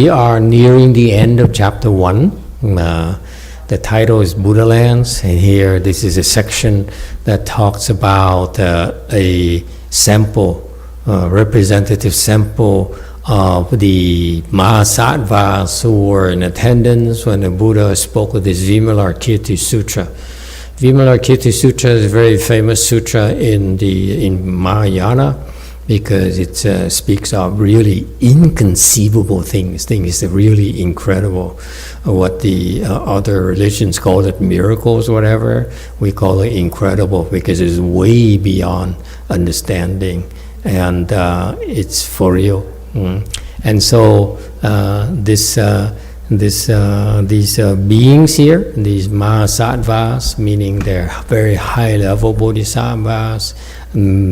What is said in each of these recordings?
We are nearing the end of chapter 1. The title is Pureland, and here this is a section that talks about a sample, representative sample of the Mahasattvas who were in attendance when the Buddha spoke of this Vimalakirti Sutra. Vimalakirti Sutra is a very famous sutra in Mahayana, because it speaks of really inconceivable things that are really incredible. What the other religions call it miracles or whatever, we call it incredible because it's way beyond understanding, and it's for real. And so these beings here, these Mahasattvas, meaning they're very high-level bodhisattvas.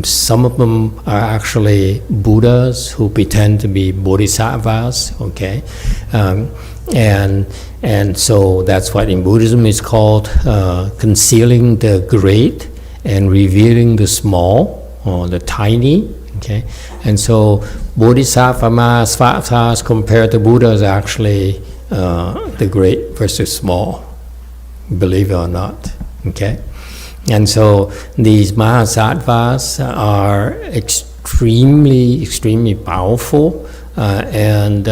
Some of them are actually Buddhas who pretend to be bodhisattvas, okay? And so that's what in Buddhism is called concealing the great and revealing the small, or the tiny, okay? And so bodhisattvas compared to Buddhas are actually the great versus small, believe it or not, okay? And so these Mahasattvas are extremely powerful, and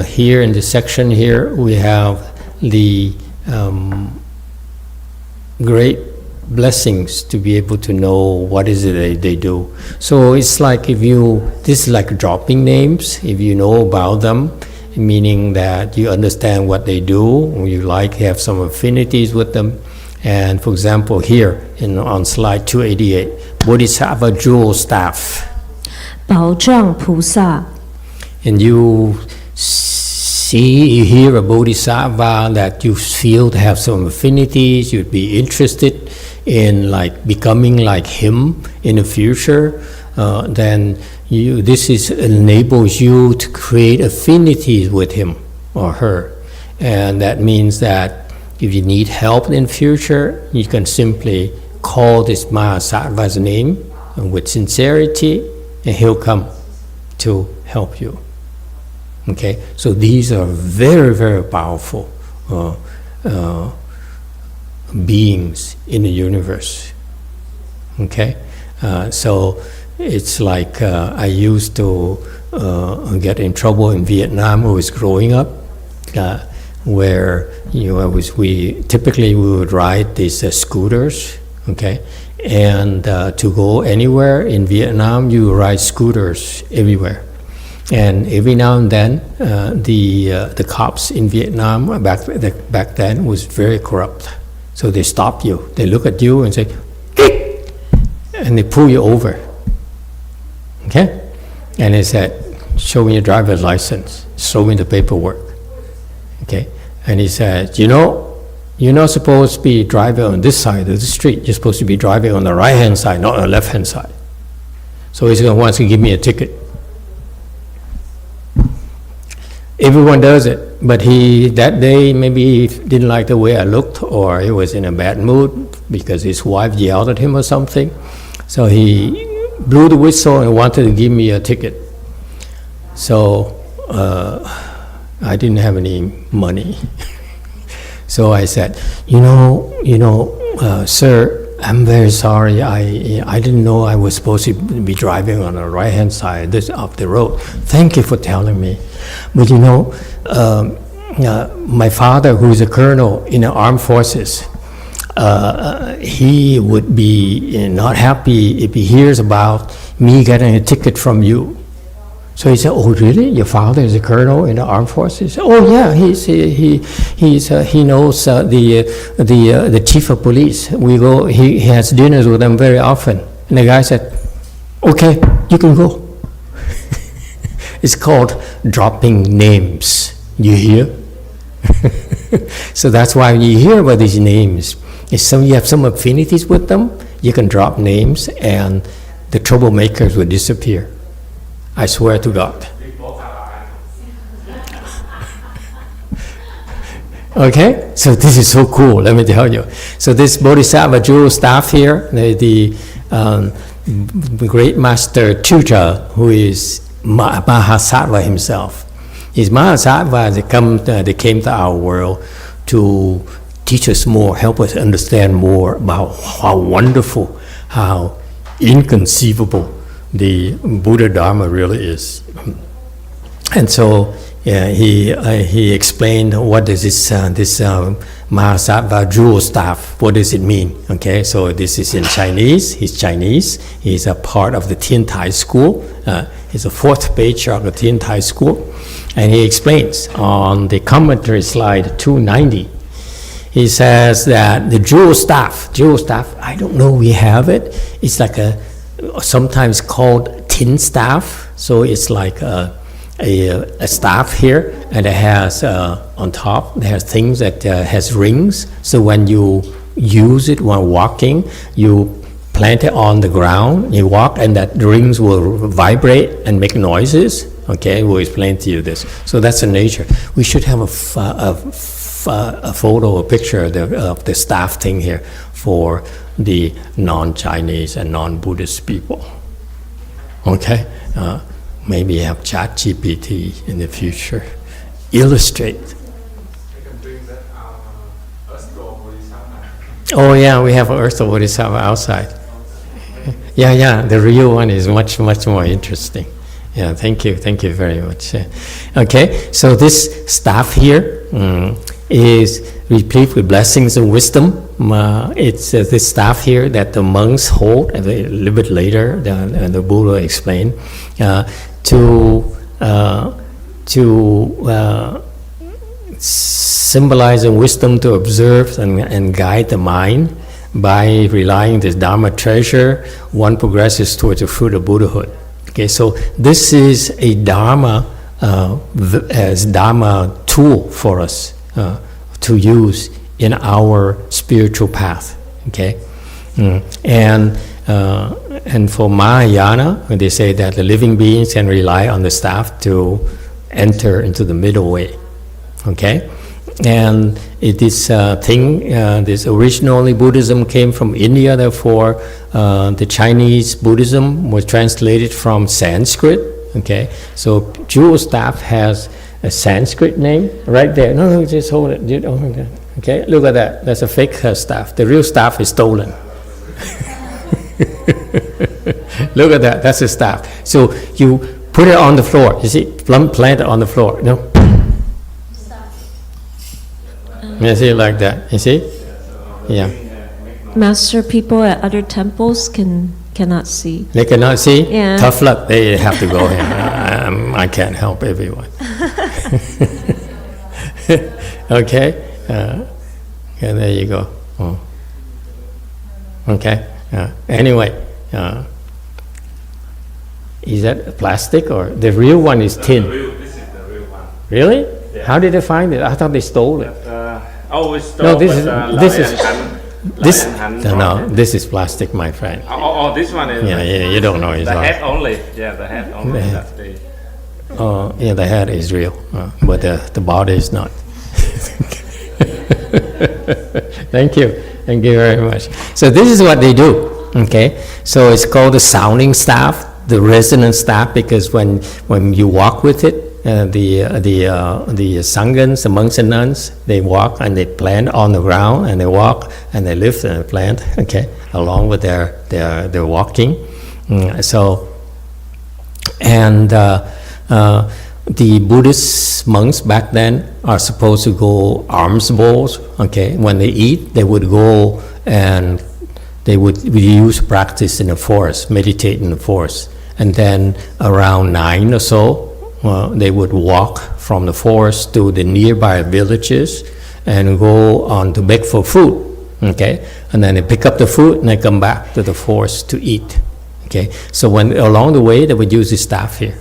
here in the section here we have the great blessings to be able to know what is it they do. So it's like this is like dropping names. If you know about them, meaning that you understand what they do, you have some affinities with them. And for example, here on slide 288, Bodhisattva jewel staff. 宝藏菩萨. And you hear a bodhisattva that you feel to have some affinities, you'd be interested in becoming like him in the future, then this enables you to create affinities with him or her. And that means that if you need help in the future, you can simply call this Mahasattva's name with sincerity, and he'll come to help you. Okay, so these are very powerful beings in the universe. Okay, so it's like I used to get in trouble in Vietnam when I was growing up, where we typically would ride these scooters, okay, and to go anywhere in Vietnam, you ride scooters everywhere. And every now and then, the cops in Vietnam back then was very corrupt. So they stop you, they look at you and say, "Hey!" and they pull you over. Okay? And they said, "Show me your driver's license, show me the paperwork." Okay? And he said, "You're not supposed to be driving on this side of the street, you're supposed to be driving on the right-hand side, not on the left-hand side." So he's going to want to give me a ticket. Everyone does it, but that day maybe he didn't like the way I looked, or he was in a bad mood because his wife yelled at him or something. So he blew the whistle and wanted to give me a ticket. So I didn't have any money. So I said, sir, I'm very sorry. I didn't know I was supposed to be driving on the right-hand side of the road. Thank you for telling me. But my father, who is a colonel in the armed forces, he would be not happy if he hears about me getting a ticket from you. So he said, "Oh, really? Your father is a colonel in the armed forces?" "Oh, yeah. He knows the chief of police. We go. He has dinners with them very often." And the guy said, "Okay, you can go." It's called dropping names. You hear? So that's why when you hear about these names, if you have some affinities with them, you can drop names, and the troublemakers will disappear. I swear to God. Okay, so this is so cool. Let me tell you. So this Bodhisattva jewel staff here, the great master tutor, who is Mahasattva himself, His Mahasattvas, they came to our world to teach us more, help us understand more about how wonderful, how inconceivable the Buddha Dharma really is. And so he explained what is this Mahasattva jewel staff, what does it mean? Okay, so this is in Chinese. He's Chinese. He's a part of the Tien Tai school. He's a fourth patriarch of the Tien Tai school. And he explains on the commentary slide 290, he says that the jewel staff, I don't know we have it. It's like sometimes called tin staff. So it's like a staff here, and it has on top, it has things that has rings. So when you use it while walking, you plant it on the ground, you walk, and that rings will vibrate and make noises. Okay, we'll explain to you this. So that's the nature. We should have a photo, a picture of the staff thing here for the non-Chinese and non-Buddhist people. Okay, maybe have ChatGPT in the future. Illustrate. Oh yeah, we have Earth of Bodhisattva outside. Yeah, the real one is much more interesting. Yeah, thank you very much. Okay, so this staff here is replete with blessings and wisdom. It's this staff here that the monks hold, and a little bit later the Buddha explained, to symbolizing wisdom to observe and guide the mind. By relying on this Dharma treasure, one progresses towards the fruit of Buddhahood. Okay, so this is a Dharma as Dharma tool for us to use in our spiritual path. Okay, and for Mahayana, when they say that the living beings can rely on the staff to enter into the middle way. Okay, and this this originally Buddhism came from India. Therefore, the Chinese Buddhism was translated from Sanskrit. Okay, so jewel staff has a Sanskrit name right there. No, just hold it. Okay, look at that. That's a fake staff. The real staff is stolen. Look at that. That's a staff. So you put it on the floor. You see, plant it on the floor. No. You see, like that. You see? Yeah. Master, people at other temples cannot see. They cannot see? Yeah. Tough luck. They have to go here. I can't help everyone. Okay? Yeah, there you go. Oh. Okay? Anyway, is that plastic or the real one is tin? This is the real one. Really? Yeah. How did they find it? I thought they stole it. We stole. No, this is plastic, my friend. This one is. Yeah, you don't know. It's the not. head only. Yeah, the head only. That's the. Yeah, the head is real, but the body is not. Thank you very much. So this is what they do. Okay, so it's called the sounding staff, the resonant staff, because when you walk with it, the sanghas, the monks and nuns, they walk and they plant on the ground, and they walk and they lift and they plant. Okay, along with their walking. The Buddhist monks back then are supposed to go alms bowls. Okay, when they eat, they would go and they would use practice in the forest, meditate in the forest, and then around 9 or so, they would walk from the forest to the nearby villages and go on to beg for food. Okay, and then they pick up the food and they come back to the forest to eat. Okay, so when along the way they would use the staff here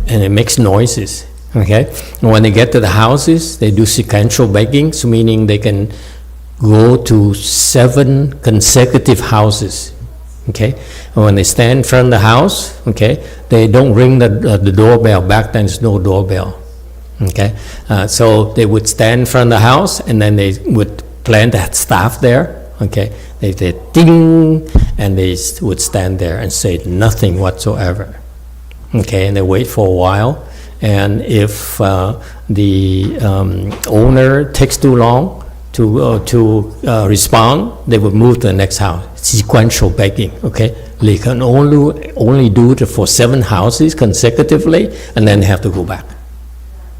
and it makes noises. Okay, and when they get to the houses, they do sequential begging, so meaning they can go to 7 consecutive houses. Okay, and when they stand in front of the house, okay, they don't ring the doorbell. Back then, there's no doorbell. Okay, so they would stand in front of the house, and then they would plant that staff there. Okay, they ding, and they would stand there and say nothing whatsoever. Okay, and they wait for a while. And if the owner takes too long to respond, they would move to the next house. Sequential begging. Okay, they can only do it for 7 houses consecutively, and then they have to go back.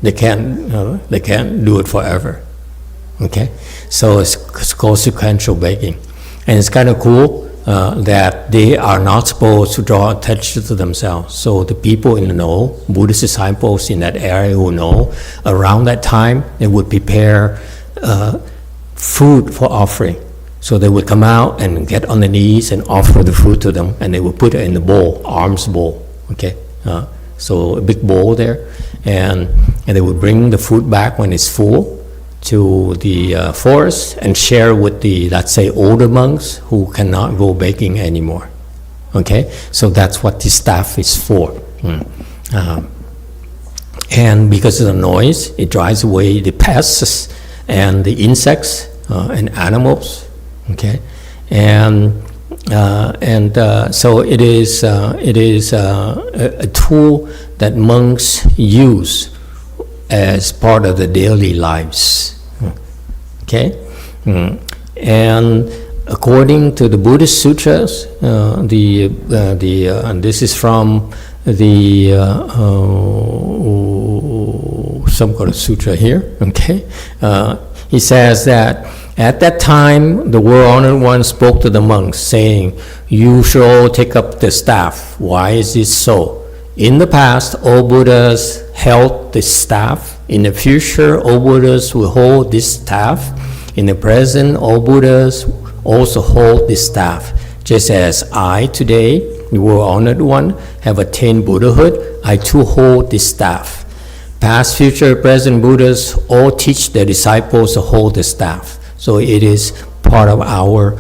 They can't do it forever. Okay, so it's called sequential begging, and it's kind of cool. That they are not supposed to draw attention to themselves. So the people in the know, Buddhist disciples in that area who know, around that time they would prepare food for offering. So they would come out and get on their knees and offer the food to them, and they would put it in the bowl, alms bowl. Okay, so a big bowl there, and they would bring the food back when it's full to the forest and share with the, let's say, older monks who cannot go begging anymore. Okay, so that's what the staff is for. And because of the noise, it drives away the pests and the insects and animals. Okay, and so it is a tool that monks use as part of the daily lives. Okay, and according to the Buddhist sutras, and this is from the some kind of sutra here. Okay, he says that at that time the World Honored One spoke to the monks, saying, "You should all take up the staff. Why is this so? In the past, all Buddhas held this staff. In the future, all Buddhas will hold this staff. In the present, all Buddhas also hold this staff. Just as I today, the World Honored One, have attained Buddhahood, I too hold this staff. Past, future, present Buddhas all teach their disciples to hold the staff." So it is part of our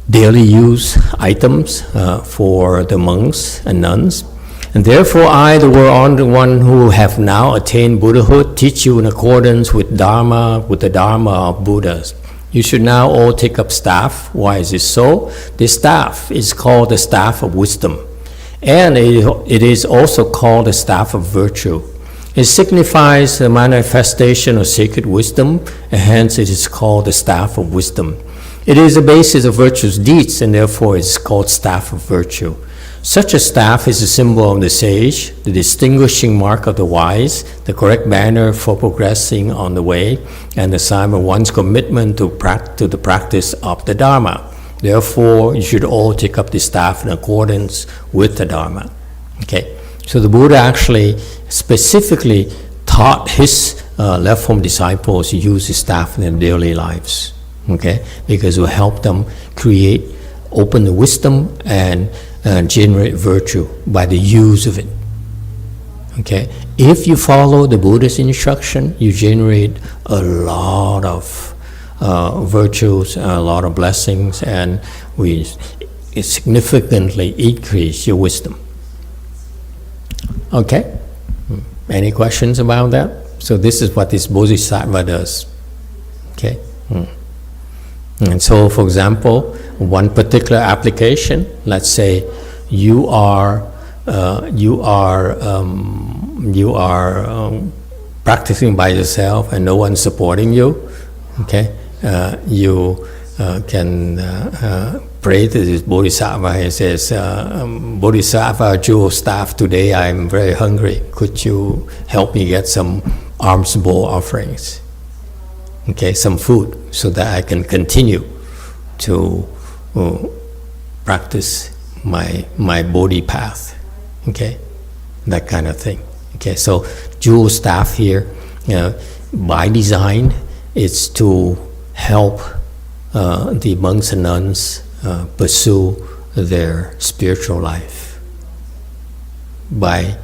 daily use items for the monks and nuns. "And therefore I, the World Honored One who have now attained Buddhahood, teach you in accordance with the Dharma of Buddhas. You should now all take up staff." Why is this so? This staff is called the staff of wisdom, and it is also called the staff of virtue. It signifies the manifestation of sacred wisdom, and hence it is called the staff of wisdom. It is the basis of virtuous deeds, and therefore it is called staff of virtue. Such a staff is a symbol of the sage, the distinguishing mark of the wise, the correct banner for progressing on the way, and the sign of one's commitment to the practice of the Dharma. Therefore, you should all take up the staff in accordance with the Dharma. Okay, so the Buddha actually specifically taught his left-home disciples to use the staff in their daily lives. Okay, because it will help them open the wisdom and generate virtue by the use of it. Okay, if you follow the Buddha's instruction, you generate a lot of virtues, a lot of blessings, and it significantly increase your wisdom. Okay, any questions about that? So this is what this Bodhisattva does. Okay. And so, for example, one particular application, let's say you are practicing by yourself and no one's supporting you. Okay, you can pray to this Bodhisattva. He says, "Bodhisattva, jewel staff, today I'm very hungry. Could you help me get some alms bowl offerings? Okay, some food, so that I can continue to practice my Bodhi path." Okay, that kind of thing. Okay, so jewel staff here, by design, it's to help the monks and nuns pursue their spiritual life. By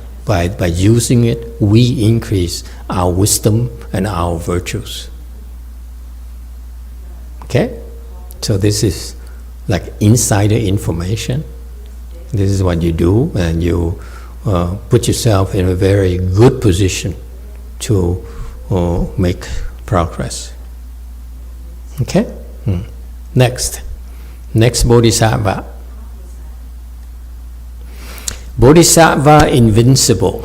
using it, we increase our wisdom and our virtues. Okay, so this is like insider information. This is what you do, and you put yourself in a very good position to make progress. Okay, next Bodhisattva. Bodhisattva invincible.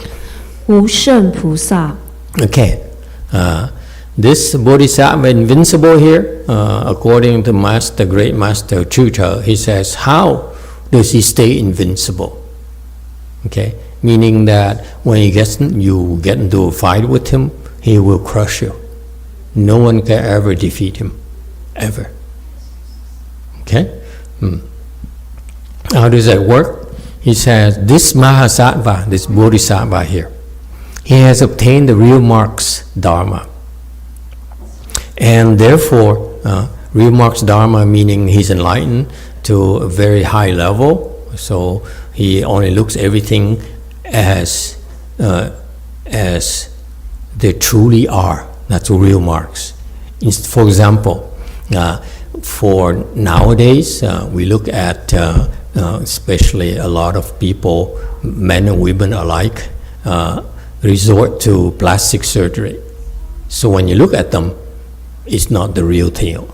无胜菩萨。 Okay, this Bodhisattva invincible here, according to Master, Great Master Chucha, he says, how does he stay invincible? Okay, meaning that when you get into a fight with him, he will crush you. No one can ever defeat him, ever. Okay? How does that work? He says, this Mahasattva, this Bodhisattva here, he has obtained the real marks Dharma. And therefore, real marks Dharma meaning he's enlightened to a very high level. So he only looks everything as they truly are. That's real marks. For example, for nowadays, we look at, especially a lot of people, men and women alike, resort to plastic surgery. So when you look at them, it's not the real deal.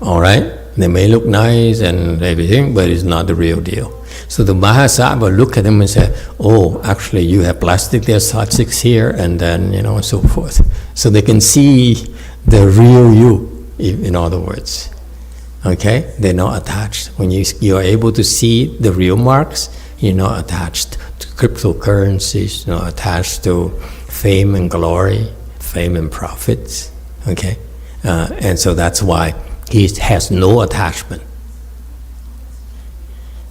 All right? They may look nice and everything, but it's not the real deal. So the Mahasattva look at them and say, oh, actually you have plastic, there's plastics here, and then, and so forth. So they can see the real you, in other words. Okay? They're not attached. When you're able to see the real marks, you're not attached to cryptocurrencies, you're not attached to fame and glory, fame and profits. Okay? And so that's why he has no attachment.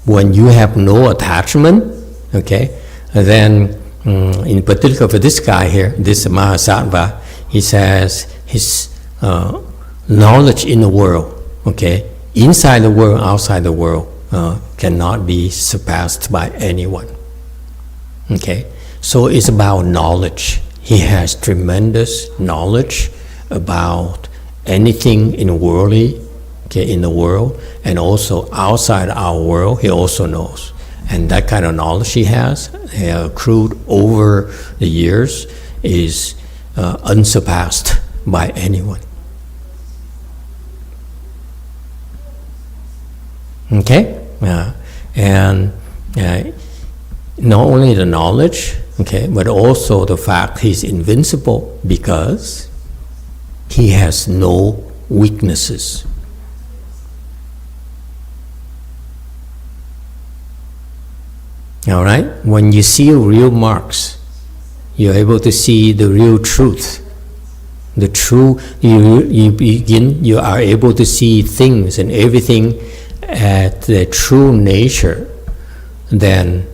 When you have no attachment, okay, then in particular for this guy here, this Mahasattva, he says his knowledge in the world, okay, inside the world, outside the world, cannot be surpassed by anyone. Okay, so it's about knowledge. He has tremendous knowledge about anything in worldly, okay, in the world, and also outside our world, he also knows. And that kind of knowledge he has, accrued over the years, is unsurpassed by anyone. Okay? And not only the knowledge, okay, but also the fact he's invincible because he has no weaknesses. All right? When you see real marks, you're able to see the real truth. The true, you are able to see things and everything at their true nature, then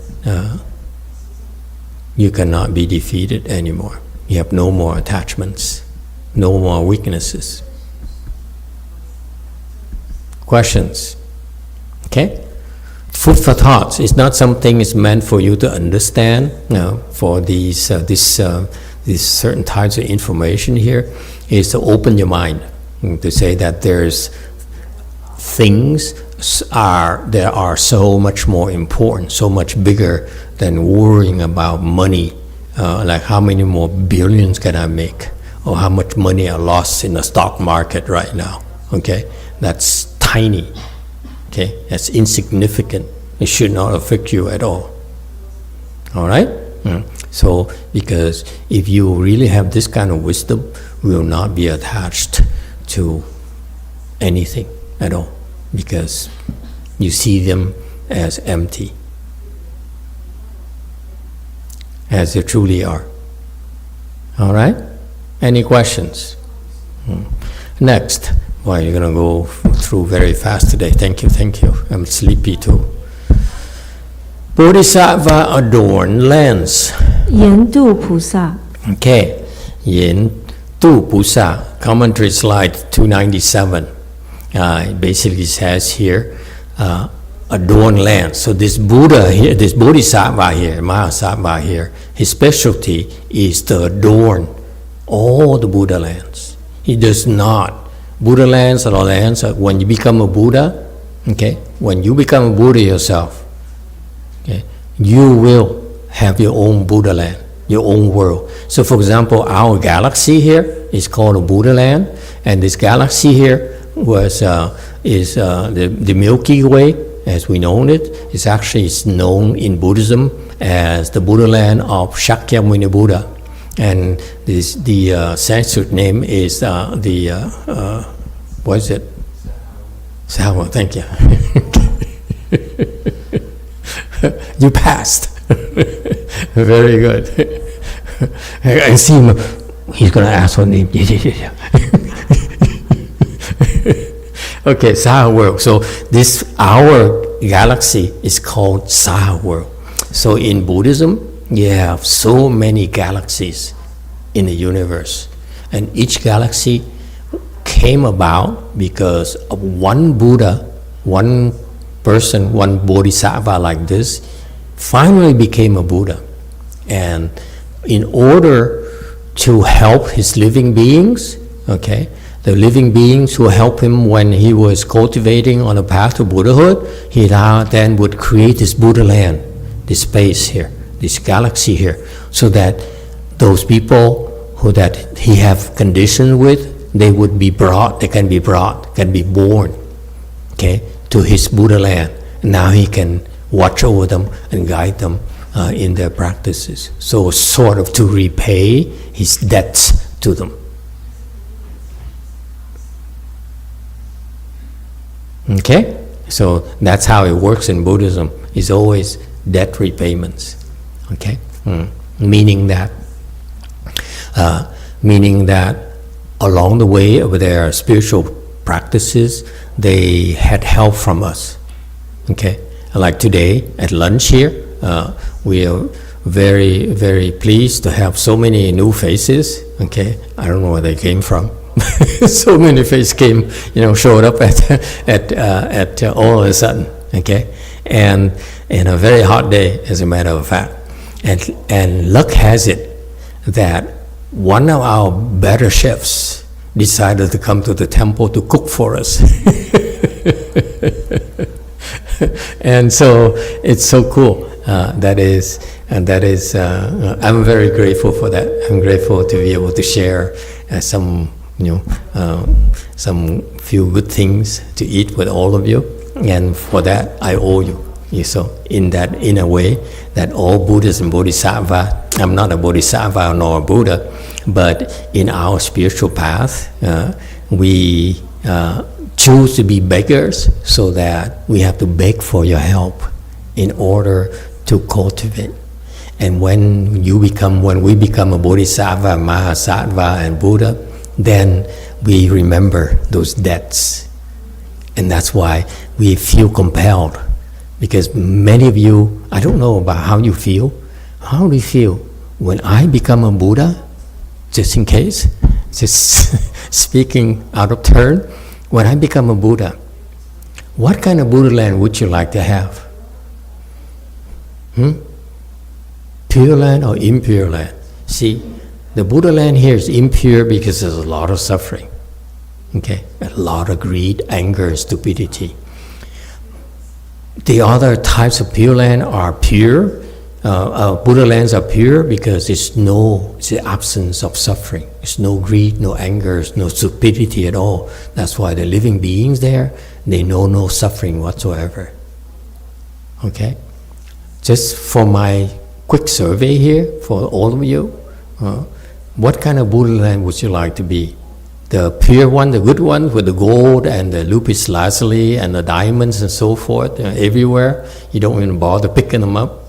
you cannot be defeated anymore. You have no more attachments. No more weaknesses. Questions? Okay? Food for thoughts is not something is meant for you to understand. No, for these certain types of information here is to open your mind, to say that there's things that are so much more important, so much bigger than worrying about money, like how many more billions can I make? Or how much money I lost in the stock market right now, okay? That's tiny, okay? That's insignificant. It should not affect you at all, all right? So, because if you really have this kind of wisdom, you will not be attached to anything at all, because you see them as empty, as they truly are, all right? Any questions? Next. Well, you're going to go through very fast today. Thank you. I'm sleepy too. Bodhisattva adorned lands. 严度菩萨。 Okay. Yen Tu Pusa. Commentary slide 297. It basically says here, adorned lands. So this Buddha here, this Bodhisattva here, Mahasattva here, his specialty is to adorn all the Buddha lands. He does not. Buddha lands are lands when you become a Buddha, okay, when you become a Buddha yourself, okay, you will have your own Buddha land, your own world. So for example, our galaxy here is called a Buddha land, and this galaxy here is the Milky Way, as we know it, is actually known in Buddhism as the Buddhaland of Shakyamuni Buddha. And the Sanskrit name is what is it? Sawa, thank you. You passed. Very good. I see him. He's going to ask what name. Yeah. Okay, Saha world. So our galaxy is called Saha world. So in Buddhism, you have so many galaxies in the universe, and each galaxy came about because of one Buddha, one person, one bodhisattva like this, finally became a Buddha. And in order to help his living beings, okay, the living beings who helped him when he was cultivating on the path to Buddhahood, he now then would create this Buddha land, this space here, this galaxy here, so that those people who that he have conditioned with, they would be brought, can be born, okay, to his Buddha land. Now he can watch over them and guide them in their practices. So sort of to repay his debts to them. Okay? So that's how it works in Buddhism. It's always debt repayments. Okay? Meaning that along the way of their spiritual practices, they had help from us. Okay? Like today at lunch here, we are very, very pleased to have so many new faces. Okay? I don't know where they came from. So many faces came, showed up at all of a sudden. Okay? And in a very hot day, as a matter of fact. And luck has it that one of our better chefs decided to come to the temple to cook for us. And so it's so cool. I'm very grateful for that. I'm grateful to be able to share some few good things to eat with all of you, and for that I owe you. So in a way, that all Buddhas and Bodhisattva, I'm not a Bodhisattva nor a Buddha, but in our spiritual path, we choose to be beggars, so that we have to beg for your help in order to cultivate. And when we become a Bodhisattva, Mahasattva, and Buddha, then we remember those debts. And that's why we feel compelled. Because many of you, I don't know about how you feel. How do you feel when I become a Buddha? Just in case, just speaking out of turn, when I become a Buddha, what kind of Buddha land would you like to have? Pure land or impure land? See, the Buddha land here is impure because there's a lot of suffering. Okay, a lot of greed, anger, and stupidity. The other types of Pure Land are pure. Buddha lands are pure because it's the absence of suffering. There's no greed, no anger, no stupidity at all. That's why the living beings there, they know no suffering whatsoever. Okay? Just for my quick survey here, for all of you, what kind of Buddha land would you like to be? The pure one, the good one, with the gold and the lapis lazuli and the diamonds and so forth everywhere. You don't even bother picking them up.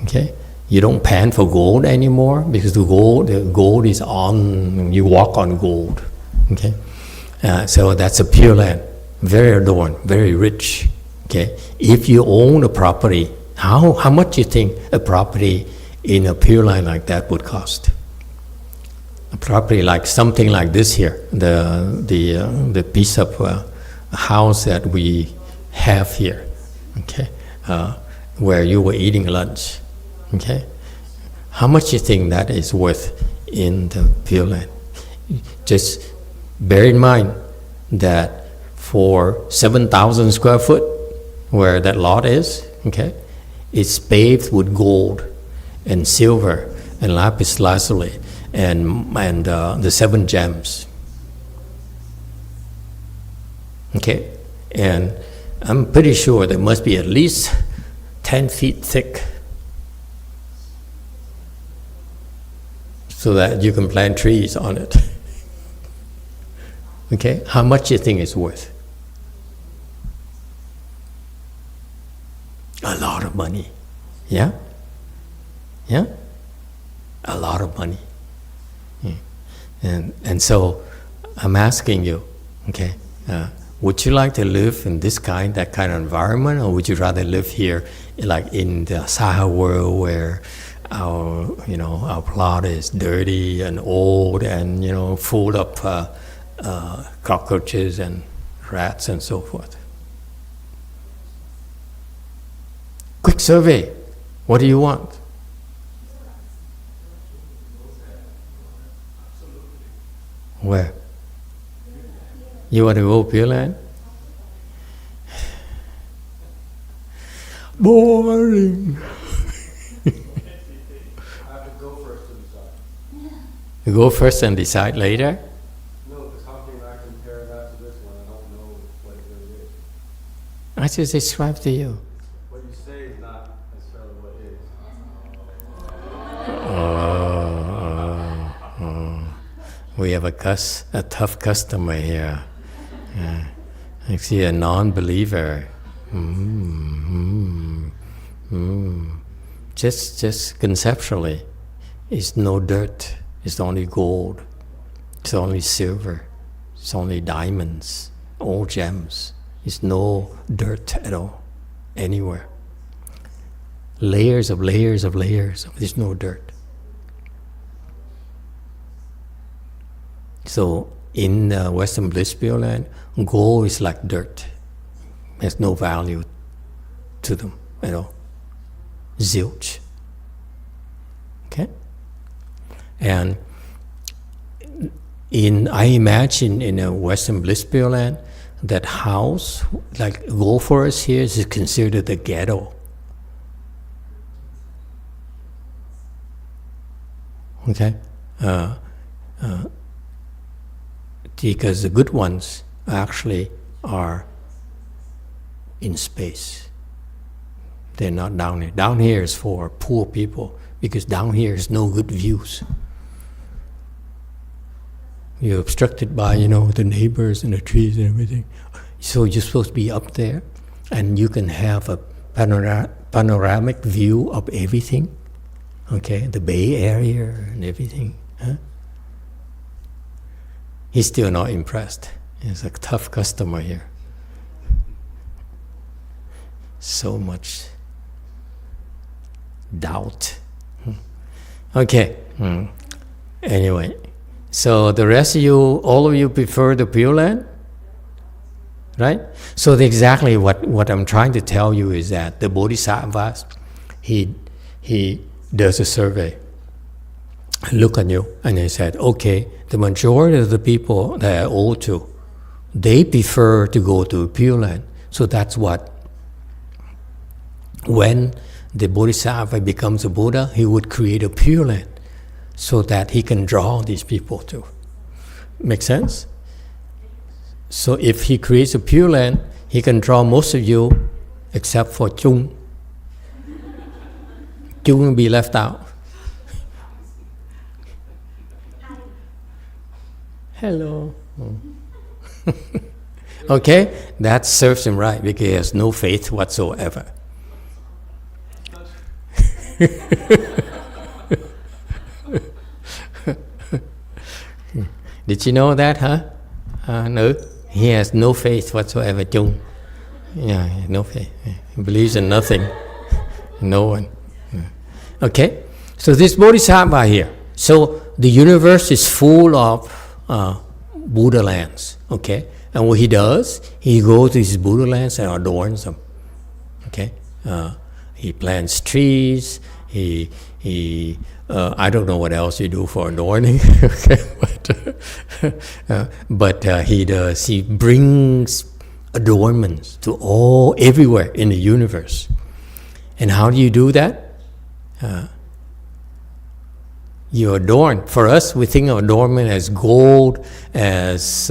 Okay, you don't pan for gold anymore because the gold is on. You walk on gold. Okay, so that's a pure land, very adorned, very rich. Okay, if you own a property, how much do you think a property in a pure land like that would cost? A property like something like this here, the piece of house that we have here, okay, where you were eating lunch, okay. How much do you think that is worth in the Pure Land? Just bear in mind that for 7,000 square foot, where that lot is, okay, it's paved with gold and silver and lapis lazuli and the 7 gems. Okay, and I'm pretty sure they must be at least 10 feet thick, so that you can plant trees on it. Okay, how much do you think it's worth? A lot of money. Yeah? Yeah? A lot of money. And so I'm asking you, okay, would you like to live in that kind of environment, or would you rather live here, like in the Saha world, where our plot is dirty and old and full of cockroaches and rats and so forth? Quick survey. What do you want? Where? You want to go Pureland? Boring. I have to go first to decide. You go first and decide later? No, because how can I compare that to this one? I don't know what it really is. I just described to you. What you say is not necessarily what it is. We have a tough customer here. I see a non-believer. Just conceptually, it's no dirt. It's only gold. It's only silver. It's only diamonds. All gems. It's no dirt at all, anywhere. Layers of layers of layers. There's no dirt. So in Western Bliss Pureland, gold is like dirt. There's no value to them at all. Zilch. Okay? And I imagine in a Western Bliss Pureland, that house, like gold forest here, is considered the ghetto. Okay? Because the good ones actually are in space. They're not down here. Down here is for poor people, because down here is no good views. You're obstructed by, the neighbors and the trees and everything. So you're supposed to be up there, and you can have a panoramic view of everything. Okay, the Bay Area and everything. Huh? He's still not impressed. He's a tough customer here. So much doubt. Okay. Anyway, so the rest of you, all of you prefer the Pureland? Right? So exactly what I'm trying to tell you is that the Bodhisattvas, he does a survey. Look at you, and he said, okay, the majority of the people that I owe to, they prefer to go to Pureland. So that's what, when the Bodhisattva becomes a Buddha, he would create a Pureland so that he can draw these people to. Make sense? So if he creates a Pureland, he can draw most of you except for Chung. Chung will be left out. Hello. Okay, that serves him right because he has no faith whatsoever. Did you know that, huh? No, he has no faith whatsoever, Chung. Yeah, no faith. He believes in nothing, no one. Okay, so this Bodhisattva here. So the universe is full of Buddha lands, okay? And what he does, he goes to his Buddha lands and adorns them, okay? He plants trees, he I don't know what else you do for adorning, okay? But he does, he brings adornments to everywhere in the universe. And how do you do that? You adorn. For us, we think of adornment as gold, as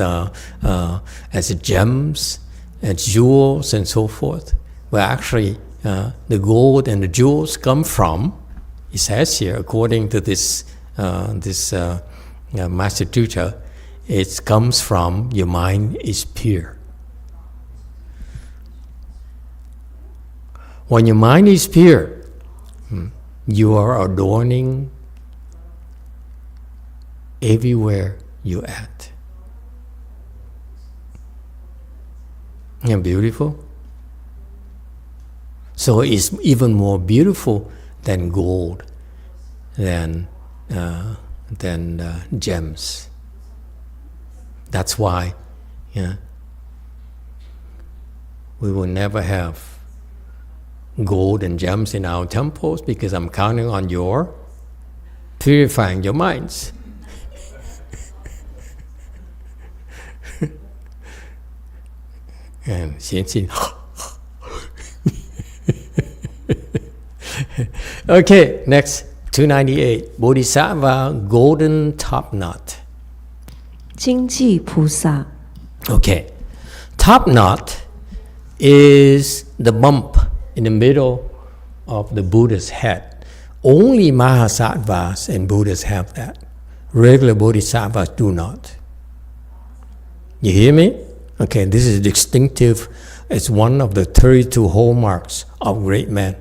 gems, jewels and so forth. Well, actually, the gold and the jewels come from, it says here, according to this Master Sutra, it comes from your mind is pure. When your mind is pure, you are adorning everywhere you're at. Isn't it beautiful? So it's even more beautiful than gold, than gems. That's why we will never have gold and gems in our temples, because I'm counting on your purifying your minds. And okay, next 298 Bodhisattva golden top knot. 经济菩萨 Okay, top knot is the bump in the middle of the Buddha's head. Only Mahasattvas and Buddhas have that. Regular Bodhisattvas do not. You hear me? Okay, this is distinctive. It's one of the 32 hallmarks of great men.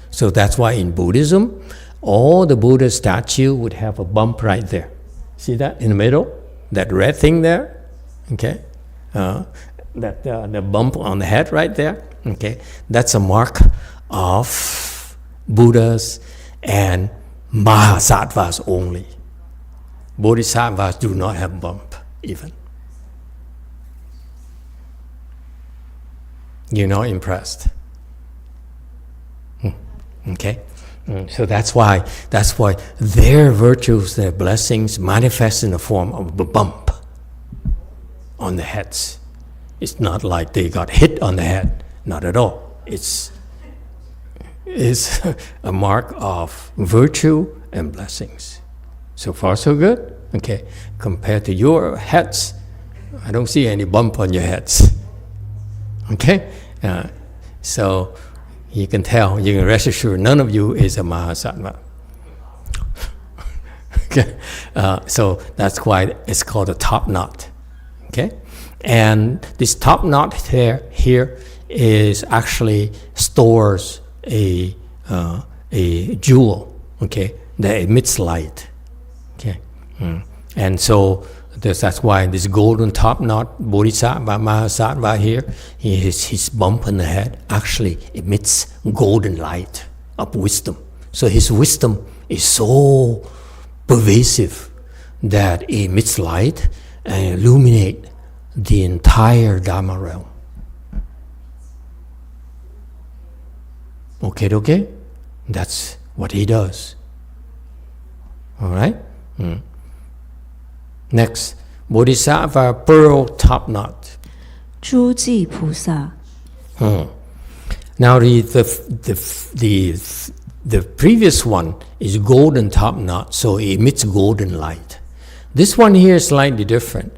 So that's why in Buddhism, all the Buddha statue would have a bump right there. See that in the middle? That red thing there? Okay? The bump on the head right there? Okay? That's a mark of Buddhas and Mahasattvas only. Bodhisattvas do not have bump even. You're not impressed. Okay? So that's why their virtues, their blessings manifest in the form of a bump on the heads. It's not like they got hit on the head. Not at all. It's a mark of virtue and blessings. So far, so good. Okay. Compared to your heads, I don't see any bump on your heads. Okay? So you can tell, you can rest assured, none of you is a Mahasattva. Okay? So that's why it's called a top knot. Okay? And this top knot here is actually stores a jewel, okay, that emits light. Okay? And so that's why this golden top knot, Bodhisattva, Mahasattva here, his bump on the head actually emits golden light of wisdom. So his wisdom is so pervasive that it emits light and illuminate the entire Dharma realm. Okay? That's what he does. All right? Next, Bodhisattva pearl top knot. 诸暨菩萨 Now the previous one is golden top knot, so it emits golden light. This one here is slightly different.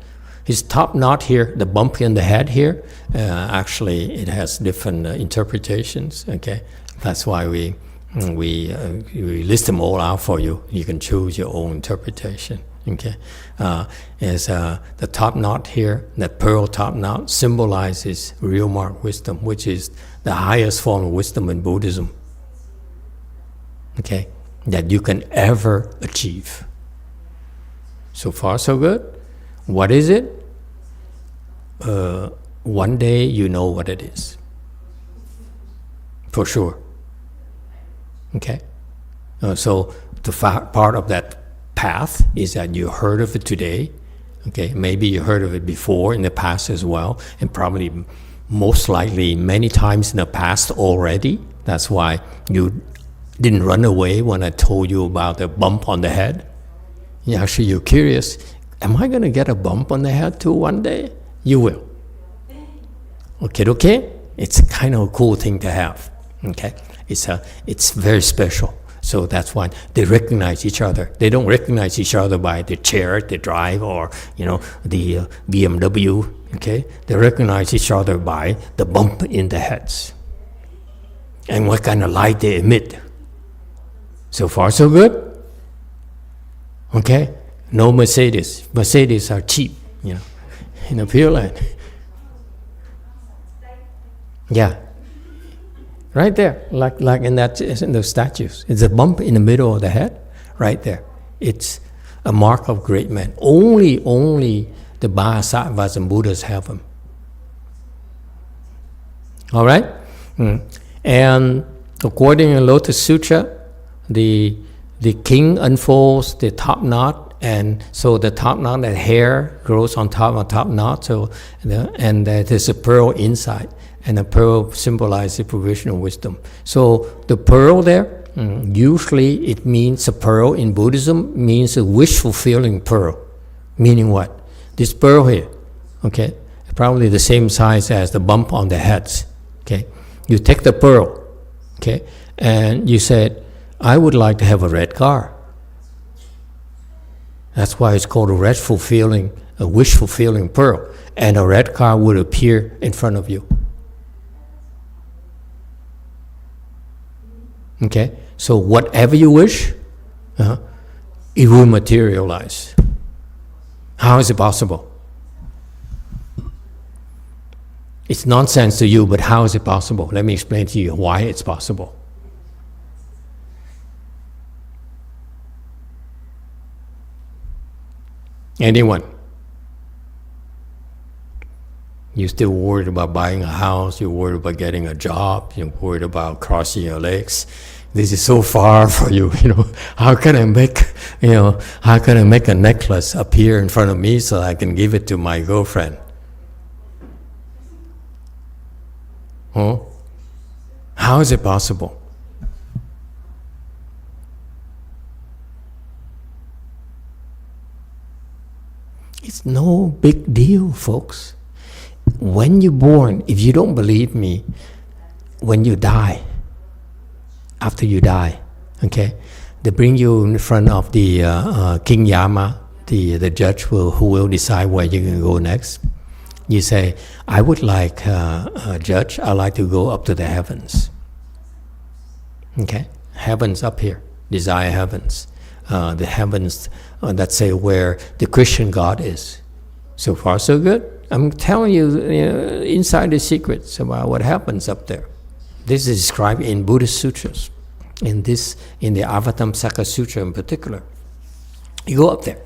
His top knot here, the bump in the head here, actually it has different interpretations. Okay, that's why we list them all out for you. You can choose your own interpretation. Okay, is the top knot here, that pearl top knot symbolizes real mark wisdom, which is the highest form of wisdom in Buddhism. Okay, that you can ever achieve. So far, so good. What is it? One day you know what it is. For sure. Okay? So the part of that path is that you heard of it today. Okay? Maybe you heard of it before in the past as well, and probably most likely many times in the past already. That's why you didn't run away when I told you about the bump on the head. Actually, you're curious, am I going to get a bump on the head too one day? You will. Okay? It's kind of a cool thing to have. Okay? It's very special. So that's why they recognize each other. They don't recognize each other by the chair they drive or, the BMW, Okay, they recognize each other by the bump in the heads and what kind of light they emit. So far, so good. Okay, no Mercedes. Mercedes are cheap, in the Pureland. Yeah, right there, like in those statues. It's a bump in the middle of the head, right there. It's a mark of great men. Only the Bodhisattvas and Buddhas have them. All right? And according to Lotus Sutra, the king unfolds the top knot, and so the top knot, that hair grows on top knot, and there's a pearl inside, and the pearl symbolizes provisional wisdom. So the pearl there, usually it means a pearl in Buddhism means a wish-fulfilling pearl. Meaning what? This pearl here, okay, probably the same size as the bump on the heads, okay? You take the pearl, okay, and you said, I would like to have a red car. That's why it's called a wish-fulfilling pearl. And a red car would appear in front of you. Okay, so whatever you wish, it will materialize. How is it possible? It's nonsense to you, but how is it possible? Let me explain to you why it's possible. Anyone? You're still worried about buying a house, you're worried about getting a job, you're worried about crossing your legs. This is so far for you, How can I make a necklace appear in front of me so I can give it to my girlfriend? Huh? How is it possible? It's no big deal, folks. When you're born, if you don't believe me, when you die, after you die, okay, they bring you in front of the King Yama, the judge who will decide where you're going to go next. You say, I would like, Judge, I'd like to go up to the heavens. Okay, heavens up here, desire heavens. The heavens, let's say where the Christian God is. So far, so good. I'm telling you, inside the secrets about what happens up there. This is described in Buddhist sutras. In the Avatamsaka Sutra in particular. You go up there.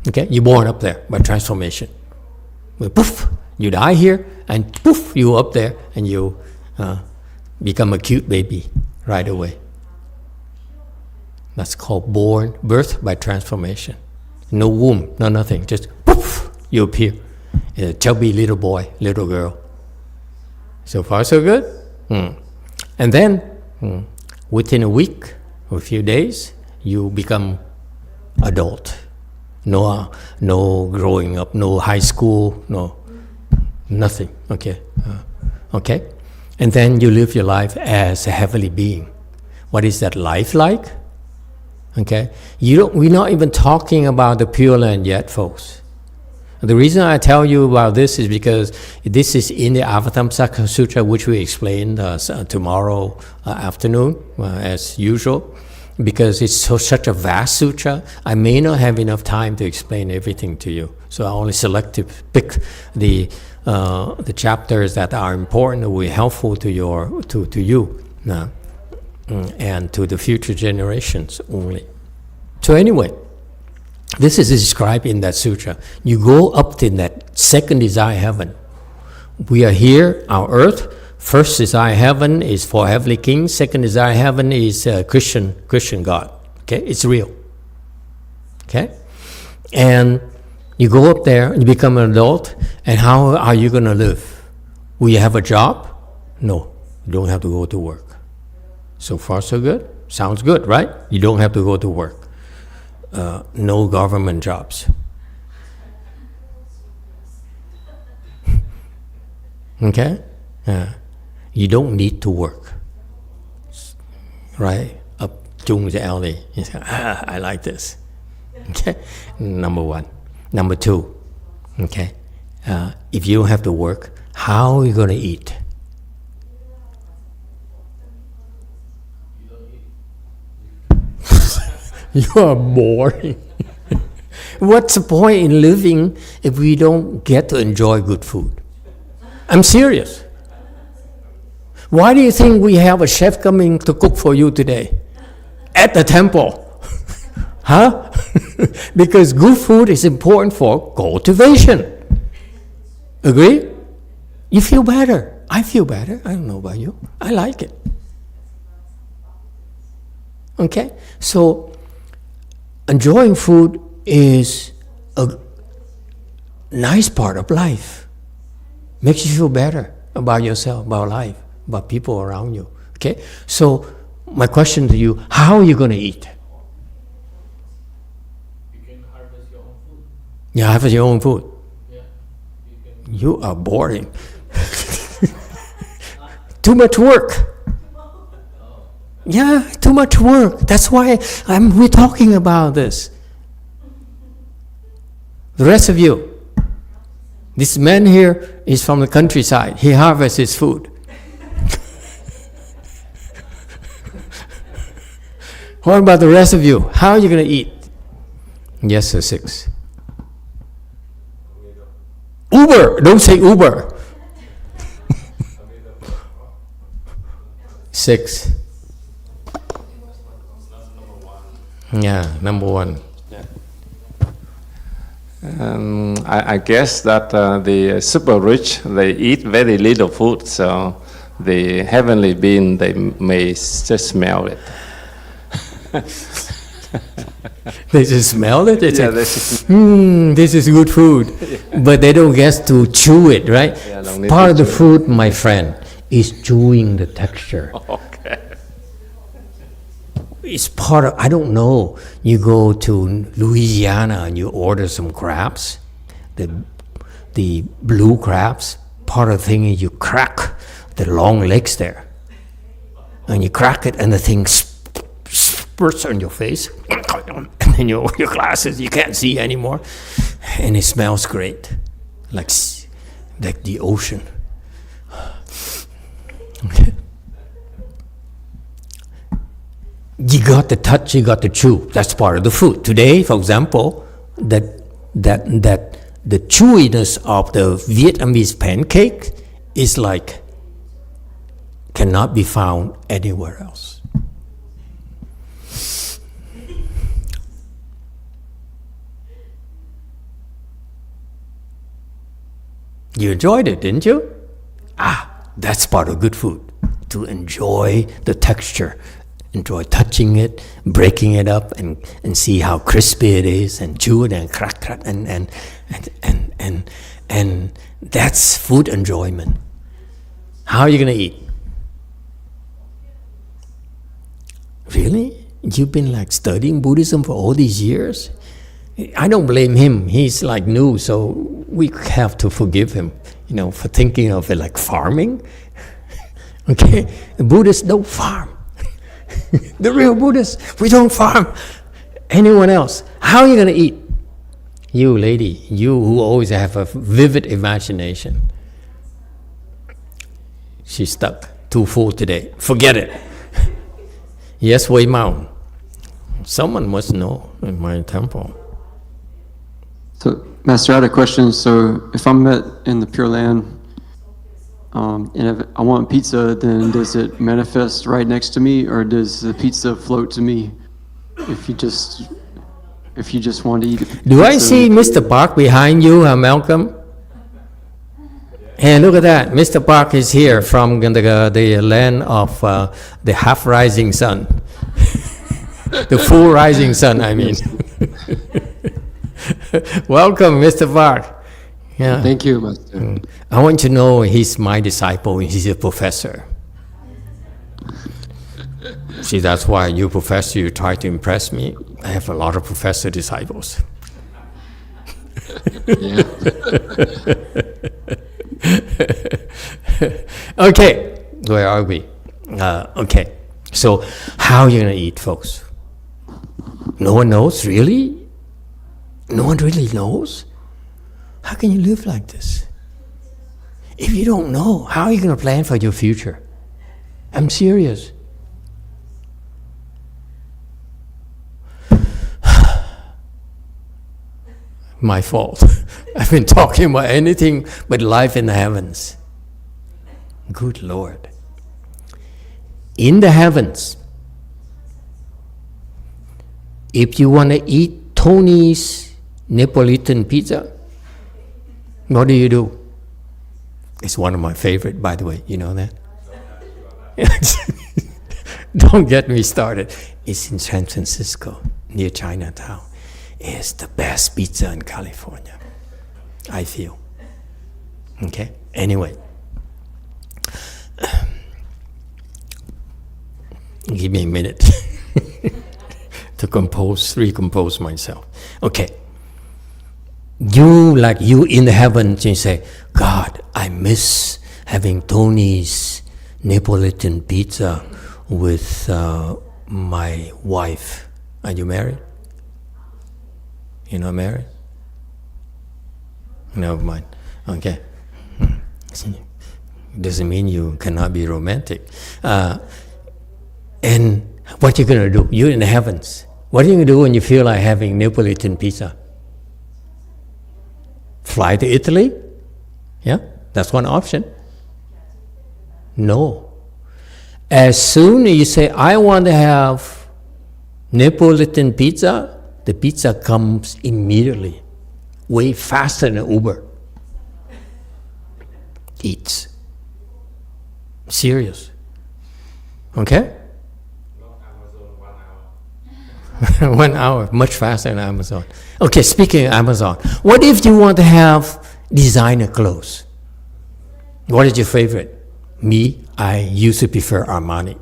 Okay, you're born up there by transformation. Well, poof, you die here, and poof, you up there, and you become a cute baby right away. That's called birth by transformation. No womb, no nothing, just poof, you appear. A chubby little boy, little girl. So far, so good. And then, within a week or a few days, you become adult. No growing up, no high school, no nothing. Okay, okay. And then you live your life as a heavenly being. What is that life like? Okay, we're not even talking about the Pure Land yet, folks. The reason I tell you about this is because this is in the Avatamsaka Sutra, which we explain tomorrow afternoon, as usual. Because it's such a vast sutra, I may not have enough time to explain everything to you. So I only pick the chapters that are important, that will be helpful to you, and to the future generations only. So anyway, this is described in that sutra. You go up to that second desire heaven. We are here, our earth. First desire heaven is for heavenly kings. Second desire heaven is Christian God. Okay, it's real. Okay, and you go up there, you become an adult, and how are you going to live? Will you have a job? No, you don't have to go to work. So far, so good. Sounds good, right? You don't have to go to work. No government jobs. Okay? You don't need to work. Right? Up Chung the LA. You say, I like this. Okay? Number one. Number two. Okay? if you don't have to work, how are you going to eat? You are boring. What's the point in living if we don't get to enjoy good food? I'm serious. Why do you think we have a chef coming to cook for you today? At the temple. Huh? Because good food is important for cultivation. Agree? You feel better. I feel better. I don't know about you. I like it. Okay? So, enjoying food is a nice part of life. Makes you feel better about yourself, about life, about people around you. Okay? So, my question to you, how are you going to eat? You can harvest your own food. You harvest your own food. Yeah. You are boring. Too much work. Yeah, too much work. That's why we're talking about this. The rest of you, this man here is from the countryside. He harvests his food. What about the rest of you? How are you going to eat? Yes, sir, 6. Uber! Don't say Uber. 6. Yeah, number 1. I guess that the super rich, they eat very little food, so the heavenly being, they may just smell it. They just smell it? They say, just, this is good food. But they don't get to chew it, right? Yeah, don't need Part to of the chew it. food, my friend, is chewing the texture. Okay. It's part of, I don't know, you go to Louisiana and you order some crabs, the blue crabs, part of the thing is you crack the long legs there. And you crack it and the thing spurts on your face. And then your glasses, you can't see anymore. And it smells great, like the ocean. Okay. You got the touch, you got the chew. That's part of the food. Today, for example, that the chewiness of the Vietnamese pancake is like cannot be found anywhere else. You enjoyed it, didn't you? That's part of good food. To enjoy the texture. Enjoy touching it, breaking it up, and see how crispy it is, and chew it and crack and that's food enjoyment. How are you going to eat? Really? You've been like studying Buddhism for all these years? I don't blame him. He's like new, so we have to forgive him, for thinking of it like farming. Okay? The Buddhists don't farm. The real Buddhists, we don't farm. Anyone else? How are you going to eat? You lady, you who always have a vivid imagination. She's stuck. Too full today. Forget it. Yes, Wei Mao. Someone must know in my temple. So, Master, I had a question. So, if I'm in the Pure Land, and if I want pizza, then does it manifest right next to me, or does the pizza float to me? If you just want to eat pizza. Do I see Mr. Park behind you, Malcolm? Hey, look at that. Mr. Park is here from the land of the half-rising sun. The full rising sun, I mean. Welcome, Mr. Park. Yeah. Thank you, Master. I want you to know he's my disciple. He's a professor. See, that's why you professor, you try to impress me. I have a lot of professor disciples. Yeah. Okay, where are we? Okay, so how are you going to eat, folks? No one knows, really? No one really knows? How can you live like this? If you don't know, how are you going to plan for your future? I'm serious. My fault. I've been talking about anything but life in the heavens. Good Lord. In the heavens, if you want to eat Tony's Neapolitan pizza, what do? It's one of my favorite, by the way. You know that? Don't get me started. It's in San Francisco, near Chinatown. It's the best pizza in California, I feel. Okay? Anyway. Give me a minute to recompose myself. Okay. You in the heavens, you say, God, I miss having Tony's Neapolitan pizza with my wife. Are you married? You're not married? Never mind. Okay. Doesn't mean you cannot be romantic. And what you going to do? You're in the heavens. What are you going to do when you feel like having Neapolitan pizza? Fly to Italy? Yeah, that's one option. No. As soon as you say, I want to have Neapolitan pizza, the pizza comes immediately, way faster than Uber. Eats. Serious. Okay? 1 hour, much faster than Amazon. Okay, speaking of Amazon, what if you want to have designer clothes? What is your favorite? Me, I used to prefer Armani.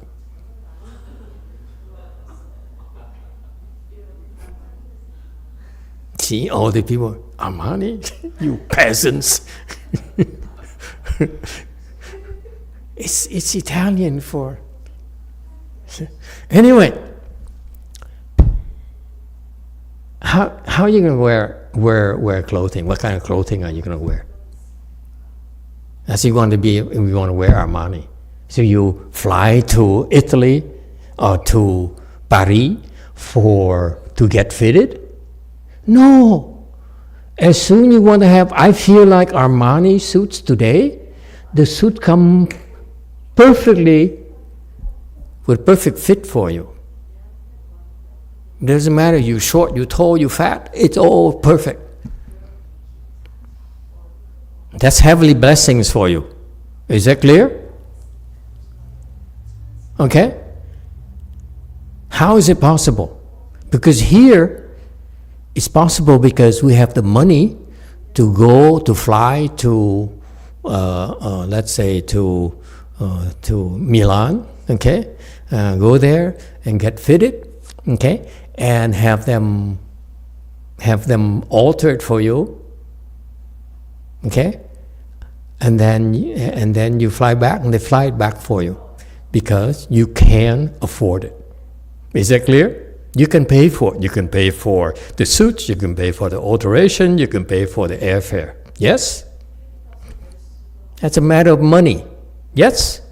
See, all the people, Armani? You peasants. It's Italian for... Anyway, how are you going to wear clothing? What kind of clothing are you going to wear? As you want to wear Armani. So you fly to Italy or to Paris to get fitted? No. As soon you want to have, I feel like Armani suits today, the suit come perfectly with perfect fit for you. It doesn't matter, you short, you tall, you fat, it's all perfect. That's heavenly blessings for you. Is that clear? Okay? How is it possible? Because here, it's possible because we have the money to fly to, let's say, to Milan, okay? Go there and get fitted, okay? And have them altered for you, okay? And then you fly back, and they fly it back for you because you can afford it. Is that clear? You can pay for it. You can pay for the suits, you can pay for the alteration, you can pay for the airfare. Yes? That's a matter of money. Yes?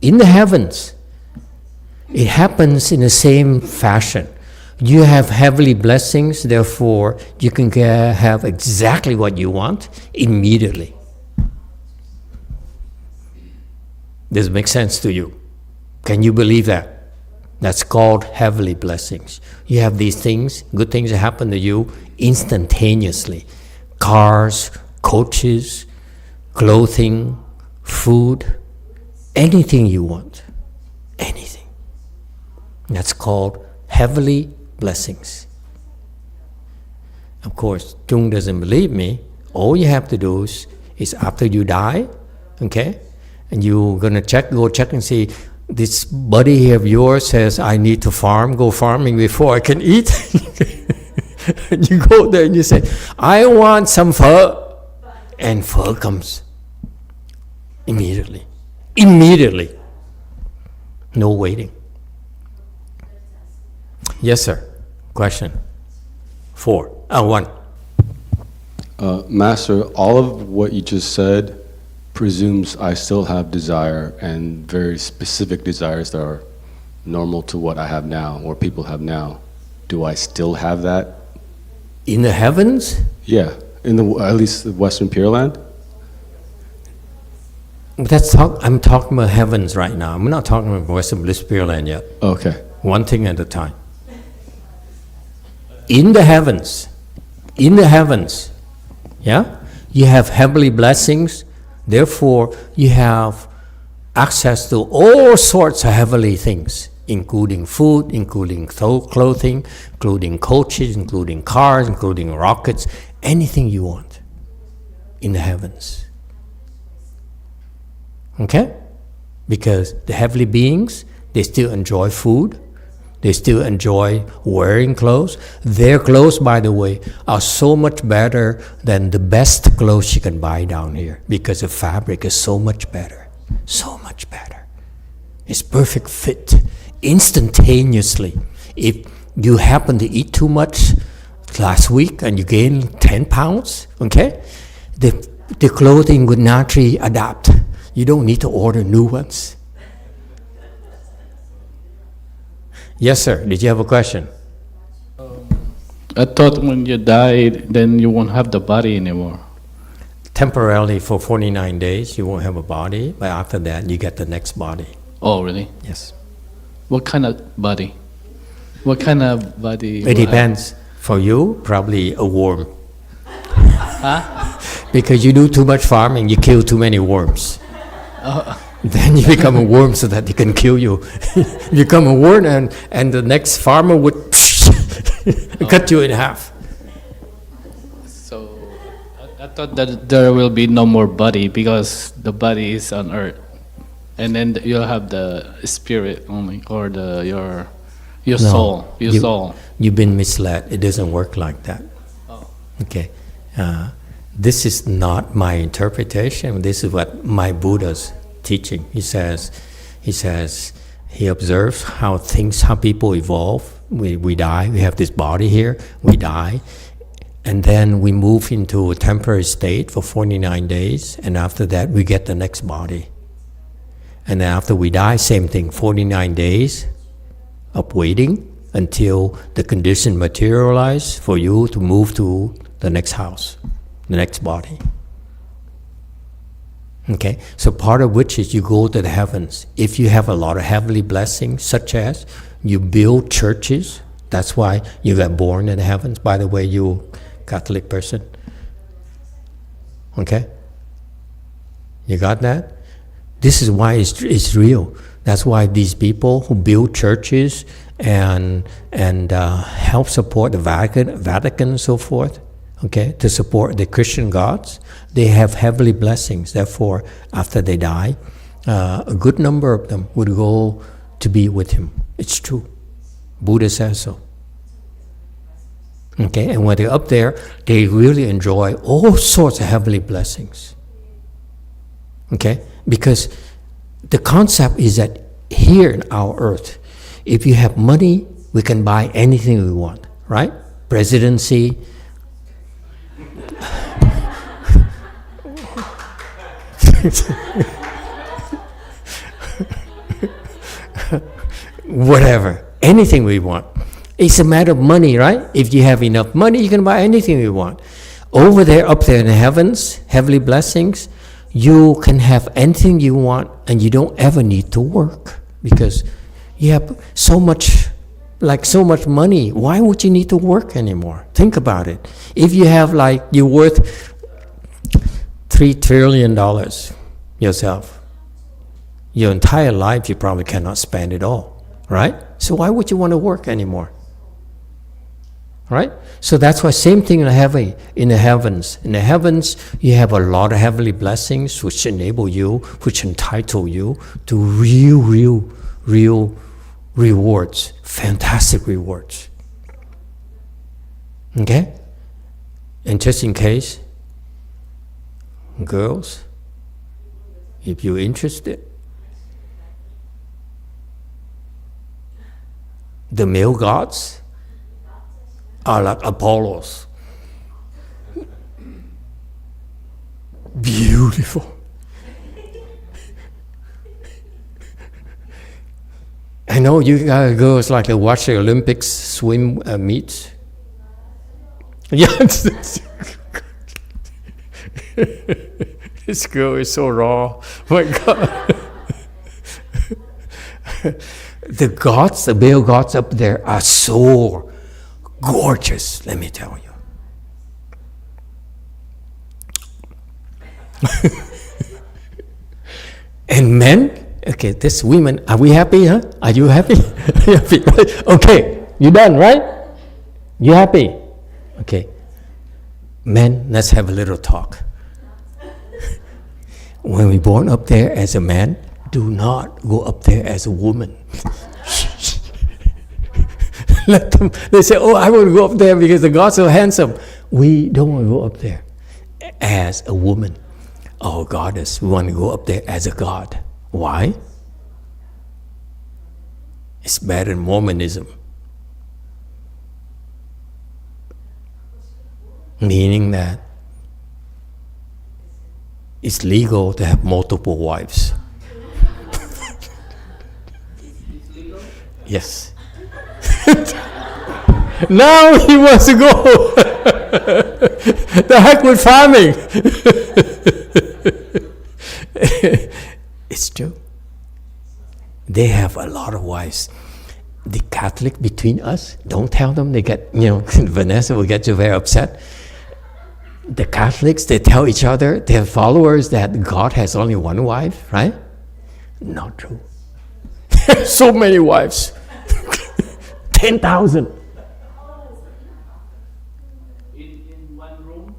In the heavens, it happens in the same fashion. You have heavenly blessings, therefore you can have exactly what you want immediately. Does it make sense to you? Can you believe that? That's called heavenly blessings. You have these things, good things that happen to you instantaneously. Cars, coaches, clothing, food, anything you want. Anything. That's called heavenly blessings. Of course, Jung doesn't believe me. All you have to do is after you die, okay, and you're going to go check and see, this buddy here of yours says, I need to go farming before I can eat. And you go there and you say, I want some pho. And pho comes immediately. Immediately. No waiting. Yes, sir. Question. 1. Master, all of what you just said presumes I still have desire and very specific desires that are normal to what I have now or people have now. Do I still have that? In the heavens? Yeah, in at least the Western Pure Land. I'm talking about heavens right now. I'm not talking about Western Bliss Pure Land yet. Okay. One thing at a time. In the heavens, yeah, you have heavenly blessings. Therefore, you have access to all sorts of heavenly things, including food, including clothing, including coaches, including cars, including rockets, anything you want in the heavens. Okay? Because the heavenly beings, they still enjoy food. They still enjoy wearing clothes. Their clothes, by the way, are so much better than the best clothes you can buy down here because the fabric is so much better. So much better. It's perfect fit. Instantaneously. If you happen to eat too much last week and you gain 10 pounds, okay, the clothing would naturally adapt. You don't need to order new ones. Yes, sir. Did you have a question? I thought when you died, then you won't have the body anymore. Temporarily for 49 days, you won't have a body, but after that, you get the next body. Oh, really? Yes. What kind of body? What kind of body? It depends. For you, probably a worm. Huh? Because you do too much farming, you kill too many worms. Then you become a worm so that they can kill you. You become a worm and the next farmer would cut you in half. So I thought that there will be no more body because the body is on earth. And then you'll have the spirit only, or your No, soul, your soul. You've been misled. It doesn't work like that. Oh. Okay. This is not my interpretation. This is what my Buddha's teaching. He observes how people evolve. We die. We have this body here. We die. And then we move into a temporary state for 49 days. And after that, we get the next body. And then after we die, same thing, 49 days of waiting until the condition materialize for you to move to the next house, the next body. Okay, so part of which is you go to the heavens. If you have a lot of heavenly blessings, such as you build churches, that's why you got born in the heavens. By the way, you Catholic person. Okay? You got that? This is why it's real. That's why these people who build churches and help support the Vatican and so forth, okay, to support the Christian gods, they have heavenly blessings. Therefore, after they die, a good number of them would go to be with him. It's true. Buddha says so. Okay, and when they're up there, they really enjoy all sorts of heavenly blessings. Okay, because the concept is that here in our earth, if you have money, we can buy anything we want, right? Presidency, whatever, anything we want. It's a matter of money, right? If you have enough money, you can buy anything you want. Over there, up there in the heavens, heavenly blessings, you can have anything you want and you don't ever need to work because you have so much money. Why would you need to work anymore? Think about it. If you have you're worth $3 trillion yourself, your entire life you probably cannot spend it all, right? So why would you want to work anymore? Right? So that's why same thing in the heavens. In the heavens, you have a lot of heavenly blessings which enable you, which entitle you to real rewards, fantastic rewards. Okay? And just in case, girls, if you're interested, the male gods are like Apollos. beautiful. I know you girls like to watch the Olympics swim meets. Yes. This girl is so raw. My God. The gods, the male gods up there are so gorgeous, let me tell you. And men, okay, this women, are we happy, huh? Are you happy? Happy? Okay, you done, right? You happy? Okay. Men, let's have a little talk. When we're born up there as a man, do not go up there as a woman. Let them, they say, oh, I want to go up there because the God's so handsome. We don't want to go up there as a woman or goddess. We want to go up there as a god. Why? It's better than Mormonism. Meaning that it's legal to have multiple wives. Yes. Now he wants to go. The heck with farming. It's true. They have a lot of wives. The Catholic between us, don't tell them, they get, Vanessa will get you very upset. The Catholics, they tell each other, their followers, that God has only one wife, right? Not true. So many wives. 10,000. In one room?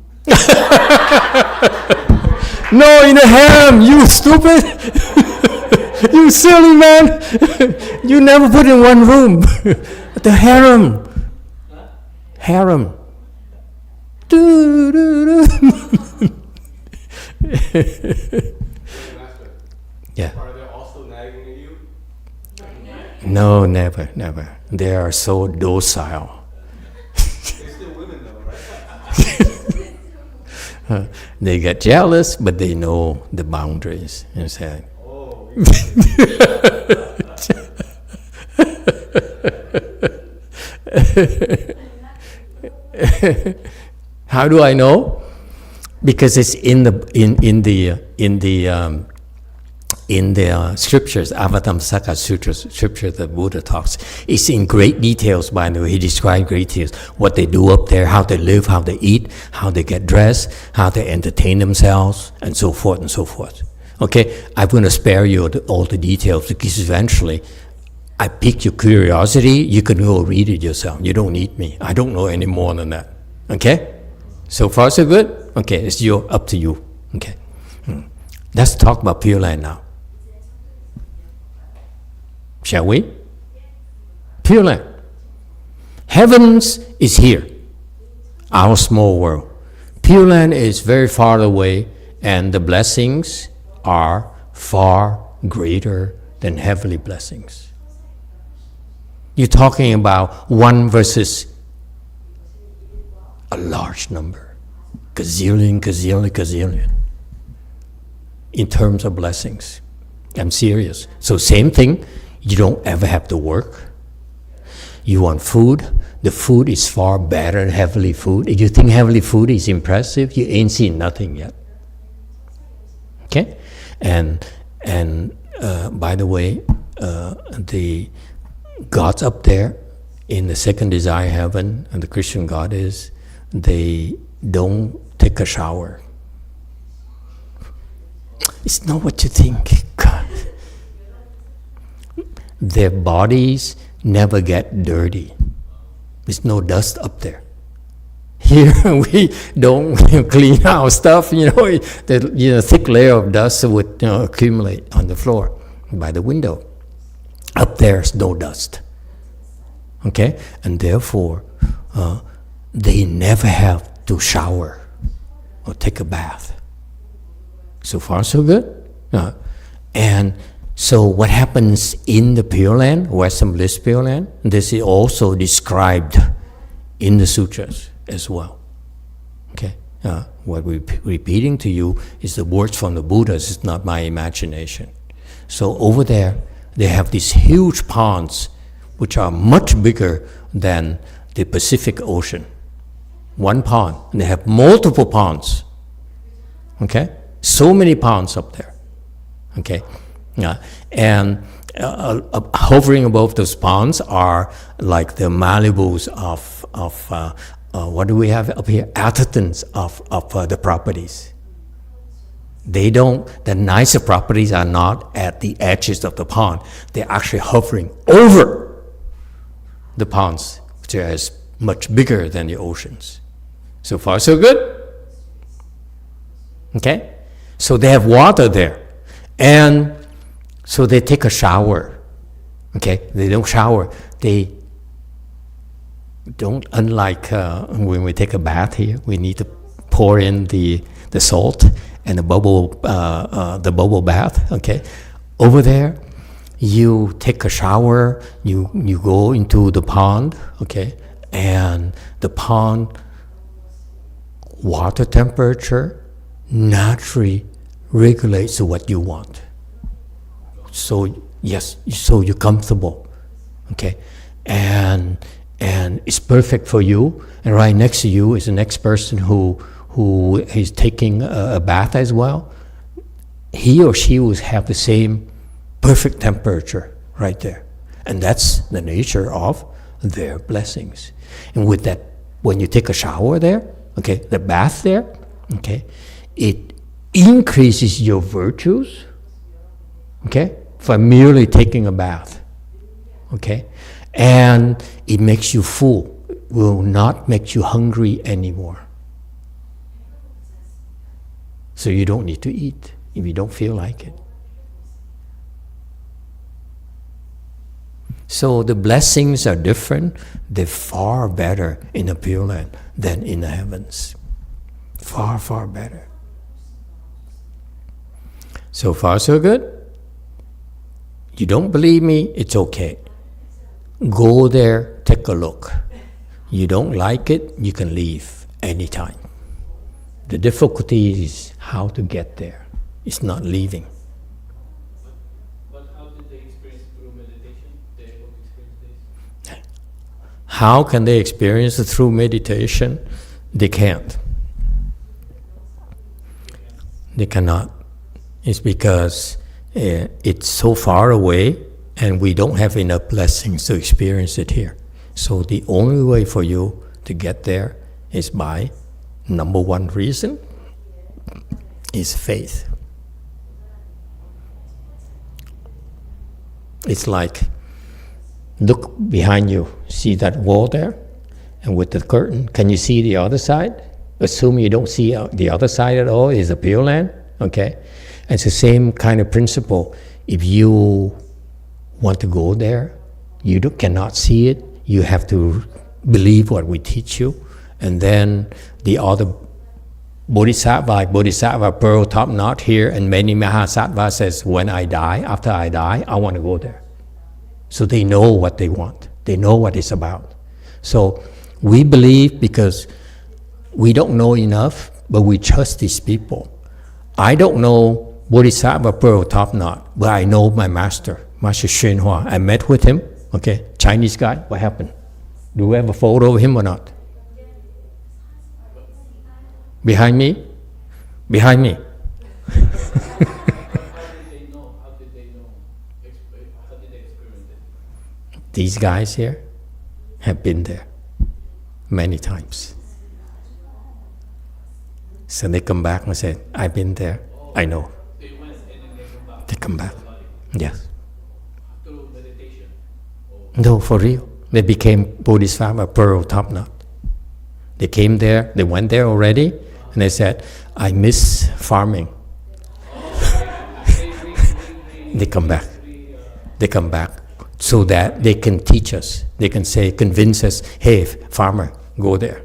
No, in a harem, you stupid. You silly man. You never put in one room. The harem. Harem. Yeah. Are they also nagging at you? No, never, never. They are so docile. They're still women though, right? They get jealous, but they know the boundaries. You say, Oh. how do I know? Because it's in the scriptures, Avatamsaka scripture that Buddha talks. It's in great details, by the way. He described great details. What they do up there, how they live, how they eat, how they get dressed, how they entertain themselves, and so forth and so forth. Okay? I'm going to spare you all the details because eventually I piqued your curiosity. You can go read it yourself. You don't need me. I don't know any more than that. Okay? So far, so good? Okay, it's up to you. Okay. Let's talk about Pureland now. Shall we? Pureland. Heavens is here, our small world. Pureland is very far away, and the blessings are far greater than heavenly blessings. You're talking about one versus a large number, gazillion. In terms of blessings. I'm serious. So same thing, you don't ever have to work. You want food, the food is far better than heavenly food. If you think heavenly food is impressive, you ain't seen nothing yet. Okay? And by the way, the gods up there in the second desire heaven, and the Christian God is, they don't take a shower. It's not what you think. God. Their bodies never get dirty. There's no dust up there. Here we don't clean our stuff. The thick layer of dust would accumulate on the floor by the window. Up there's no dust. Okay, and therefore they never have to shower or take a bath. So far, so good. And so what happens in the Pure Land, Western Bliss Pure Land, this is also described in the sutras as well. Okay? What we're repeating to you is the words from the Buddhas, it's not my imagination. So over there, they have these huge ponds, which are much bigger than the Pacific Ocean. One pond, and they have multiple ponds. Okay? So many ponds up there. Okay? And hovering above those ponds are like the Malibus of what do we have up here? Athertons of the properties. They don't, the nicer properties are not at the edges of the pond. They're actually hovering over the ponds, which are much bigger than the oceans. So far, so good? Okay? So they have water there. And so they take a shower. Okay? They don't shower. They don't, unlike when we take a bath here, we need to pour in the salt and the bubble bath. Okay? Over there, you take a shower, you go into the pond, okay? And the pond water temperature naturally regulates to what you want. So yes, so you're comfortable, okay? And it's perfect for you. And right next to you is the next person who is taking a bath as well. He or she will have the same perfect temperature right there. And that's the nature of their blessings. And with that, when you take a shower there, okay, the bath there, okay, it increases your virtues, okay, for merely taking a bath, okay? And it makes you full, will not make you hungry anymore. So you don't need to eat if you don't feel like it. So the blessings are different. They're far better in the Pure Land than in the heavens. Far, far better. So far, so good? You don't believe me? It's okay. Go there, take a look. You don't like it, you can leave anytime. The difficulty is how to get there. It's not leaving. But how did they experience through meditation? They able to experience this? How can they experience it through meditation? They can't. They cannot. It's because it's so far away and we don't have enough blessings to experience it here. So the only way for you to get there is by, number one reason, is faith. It's like, look behind you, see that wall there? And with the curtain, can you see the other side? Assume you don't see the other side at all, is the Pure Land, okay? And it's the same kind of principle. If you want to go there, you cannot see it, you have to believe what we teach you. And then the other Bodhisattva pearl top knot here, and many Mahasattvas says, when I die, after I die, I want to go there. So they know what they want. They know what it's about. So we believe because we don't know enough, but we trust these people. I don't know Bodhisattva pearl top knot, but I know my master, Master Shenhua. I met with him, okay, Chinese guy. What happened? Do we have a photo of him or not? Behind me? Behind me. How did they know? How did they experience it? These guys here have been there many times. So they come back and say, I've been there, I know. They went and then they come back. They come back. Yes. Through meditation? No, for real. They became Bodhisattva pearl top knot. They came there, they went there already, and they said, I miss farming. They come back. They come back so that they can teach us. They can say, convince us, hey, farmer, go there.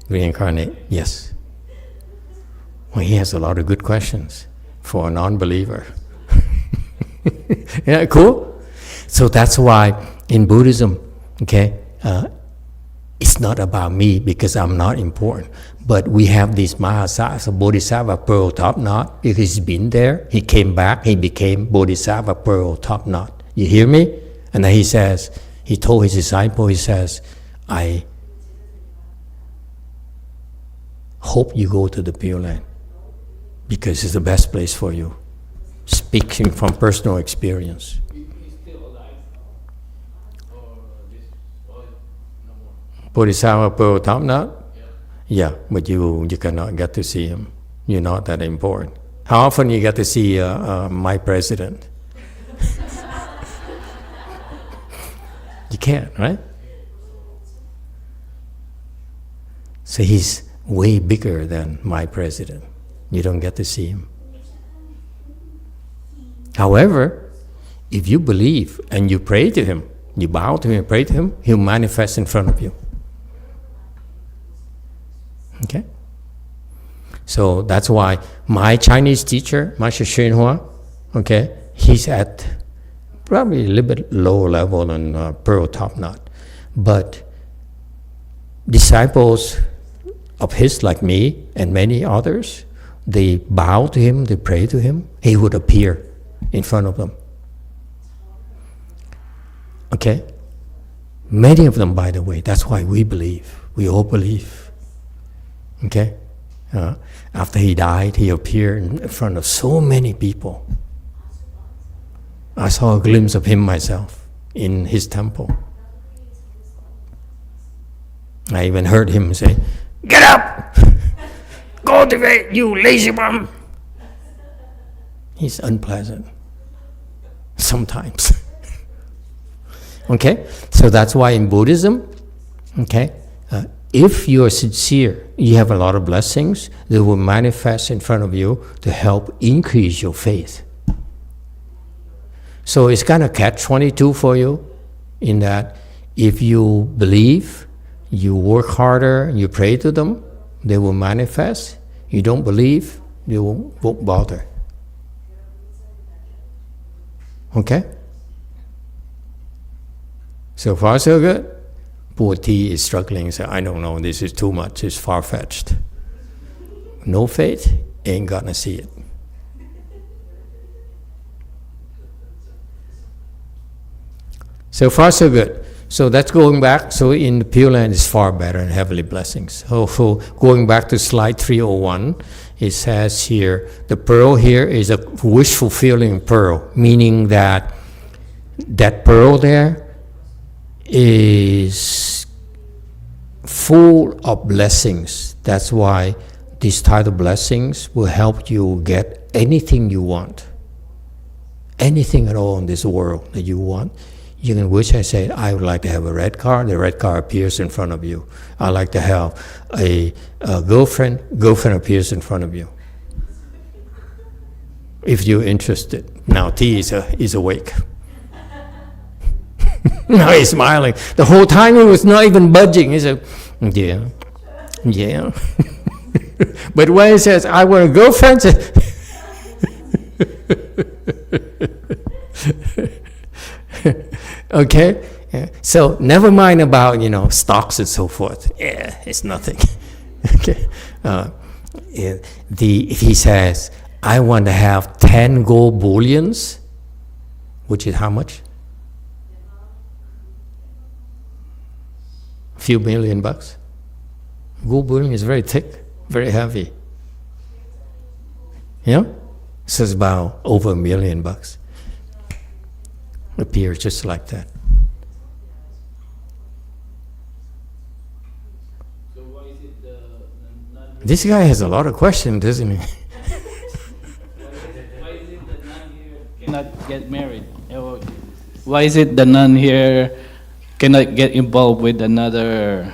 Reincarnate, yes. Well, he has a lot of good questions for a non-believer. Yeah, cool? So that's why in Buddhism, okay, it's not about me because I'm not important. But we have this Mahasasa Bodhisattva pearl top knot because he's been there. He came back. He became Bodhisattva pearl top knot. You hear me? And then he says, he told his disciple, he says, I hope you go to the Pure Land because it's the best place for you. Speaking from personal experience. Bodhisattva pearl top knot? Yeah, but you cannot get to see him. You're not that important. How often you get to see my president? You can't, right? So he's way bigger than my president. You don't get to see him. However, if you believe and you pray to him, you bow to him, pray to him, he'll manifest in front of you. Okay? So that's why my Chinese teacher, Master Shenhua, okay, he's at probably a little bit lower level than Pearl Top Knot. But disciples of his, like me and many others, they bow to him, they pray to him, he would appear in front of them. Okay? Many of them, by the way, that's why we believe. We all believe. Okay? After he died, he appeared in front of so many people. I saw a glimpse of him myself in his temple. I even heard him say, "Get up! Cultivate, you lazy bum!" He's unpleasant. Sometimes. Okay? So that's why in Buddhism, okay, if you are sincere, you have a lot of blessings that will manifest in front of you to help increase your faith. So it's kind of catch-22 for you in that if you believe, you work harder, you pray to them, they will manifest. You don't believe, they won't bother. Okay? So far, so good. Poor T is struggling, so I don't know, this is too much, it's far-fetched. No faith, ain't gonna see it. So far, so good. So that's going back. So in the Pure Land is far better and heavenly blessings. So going back to slide 301, it says here, the pearl here is a wish-fulfilling pearl, meaning that that pearl there is full of blessings. That's why these type of blessings will help you get anything you want. Anything at all in this world that you want. You can wish, I say, I would like to have a red car. The red car appears in front of you. I like to have a girlfriend. Girlfriend appears in front of you. If you're interested. Now T is awake. Now he's smiling. The whole time he was not even budging. He said, yeah. But when he says, I want a girlfriend, okay? Yeah. So never mind about, stocks and so forth. Yeah, it's nothing. Okay? If he says, I want to have 10 gold bullions, which is how much? A few $1 million. Gold bullion is very thick, very heavy. Yeah? So it's about over $1 million. Appears just like that. So why is it the nun? This guy has a lot of questions, doesn't he? Why is it the nun here cannot get married? Why is it the nun here cannot get involved with another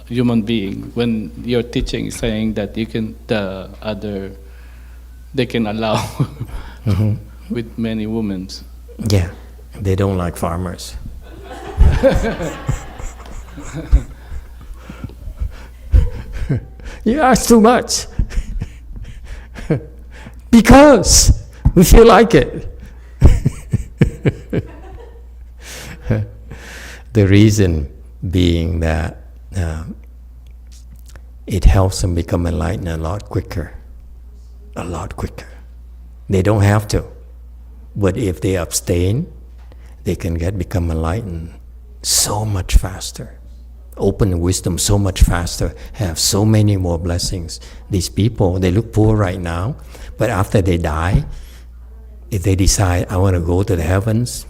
human being when your teaching is saying that they can allow with many women? Yeah. They don't like farmers. You ask too much. Because we feel like it. The reason being that it helps them become enlightened a lot quicker. A lot quicker. They don't have to. But if they abstain, they can become enlightened so much faster. Open wisdom so much faster, have so many more blessings. These people, they look poor right now, but after they die, if they decide, I want to go to the heavens,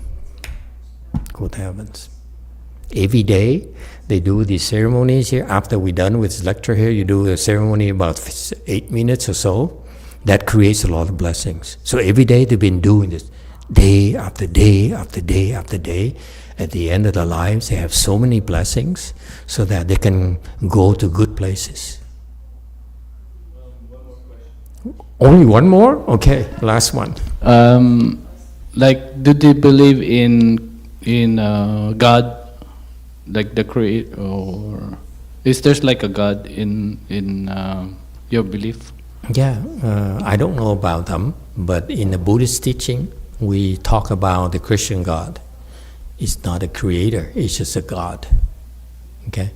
go to heavens. Every day, they do these ceremonies here. After we're done with this lecture here, you do a ceremony about 8 minutes or so. That creates a lot of blessings. So every day they've been doing this, day after day after day after day. At the end of their lives, they have so many blessings so that they can go to good places. Only one more? Okay, last one. Like, do they believe in God, like the creator, or is there like a God in your belief? Yeah, I don't know about them, but in the Buddhist teaching, we talk about the Christian God. It's not a creator, it's just a God. Okay?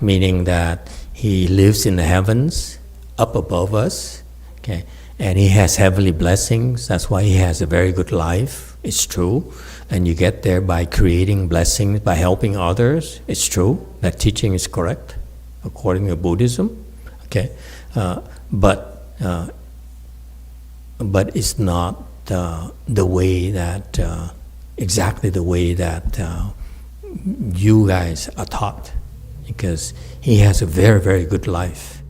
Meaning that he lives in the heavens, up above us, okay? And he has heavenly blessings, that's why he has a very good life, it's true. And you get there by creating blessings, by helping others, it's true. That teaching is correct, according to Buddhism, okay? But it's not the way that, exactly the way that you guys are taught, because he has a very, very good life.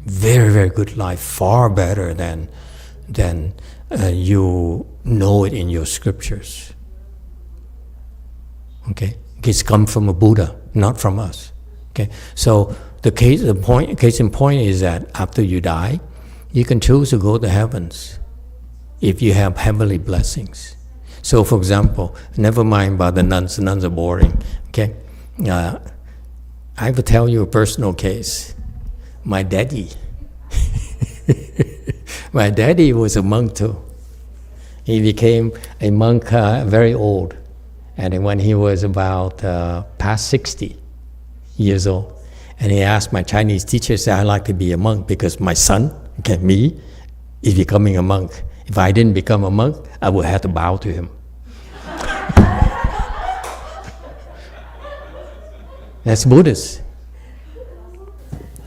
Very, very good life, far better than you know it in your scriptures. Okay? It's come from a Buddha, not from us. Okay? So case in point is that after you die, you can choose to go to heavens if you have heavenly blessings. So for example, never mind about the nuns are boring. Okay? I will tell you a personal case. My daddy was a monk too. He became a monk very old, and when he was about past 60 years old, and he asked my Chinese teacher, said, I'd like to be a monk because my son, okay, me, is becoming a monk. If I didn't become a monk, I would have to bow to him. That's Buddhist.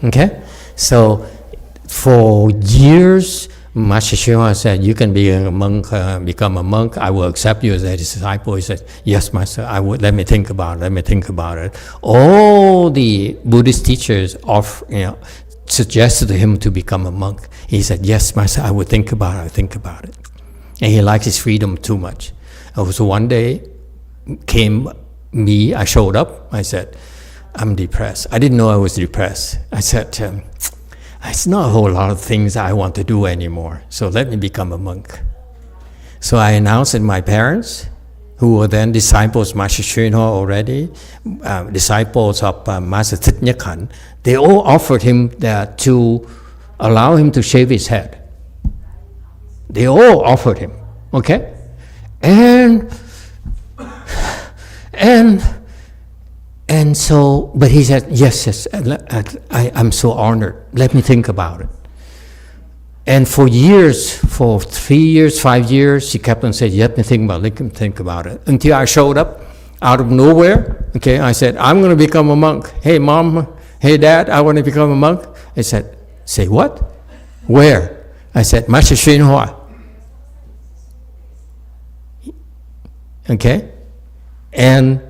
Okay? So for years, Master Shua said, you can be a monk, become a monk. I will accept you as a disciple. He said, yes, Master, I would. Let me think about it. All the Buddhist teachers suggested to him to become a monk. He said, yes, Master, I would think about it. And he likes his freedom too much. So one day, I showed up. I said, I'm depressed. I didn't know I was depressed. I said, it's not a whole lot of things I want to do anymore, so let me become a monk. So I announced to my parents, who were then disciples of Master Hsuan Hua already, disciples of Master Thích Nhất Hạnh. They all offered him to allow him to shave his head. They all offered him, okay? And so, but he said, yes, I'm so honored. Let me think about it. And for 3 years, 5 years, he kept on saying, let me think about it. Until I showed up out of nowhere, okay, I said, I'm going to become a monk. Hey, Mom, hey, Dad, I want to become a monk. I said, say what? Where? I said, Master Hsuan Hua. Okay? And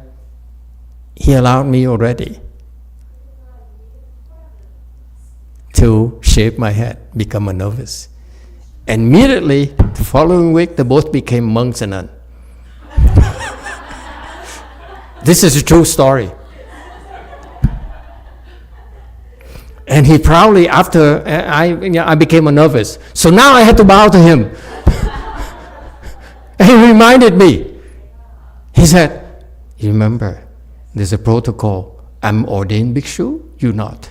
he allowed me already to shave my head, become a novice. And immediately, the following week, they both became monks and nuns. This is a true story. And he proudly, after I became a novice, so now I had to bow to him. And he reminded me. He said, you remember, there's a protocol. I'm ordained bhikshu, you not.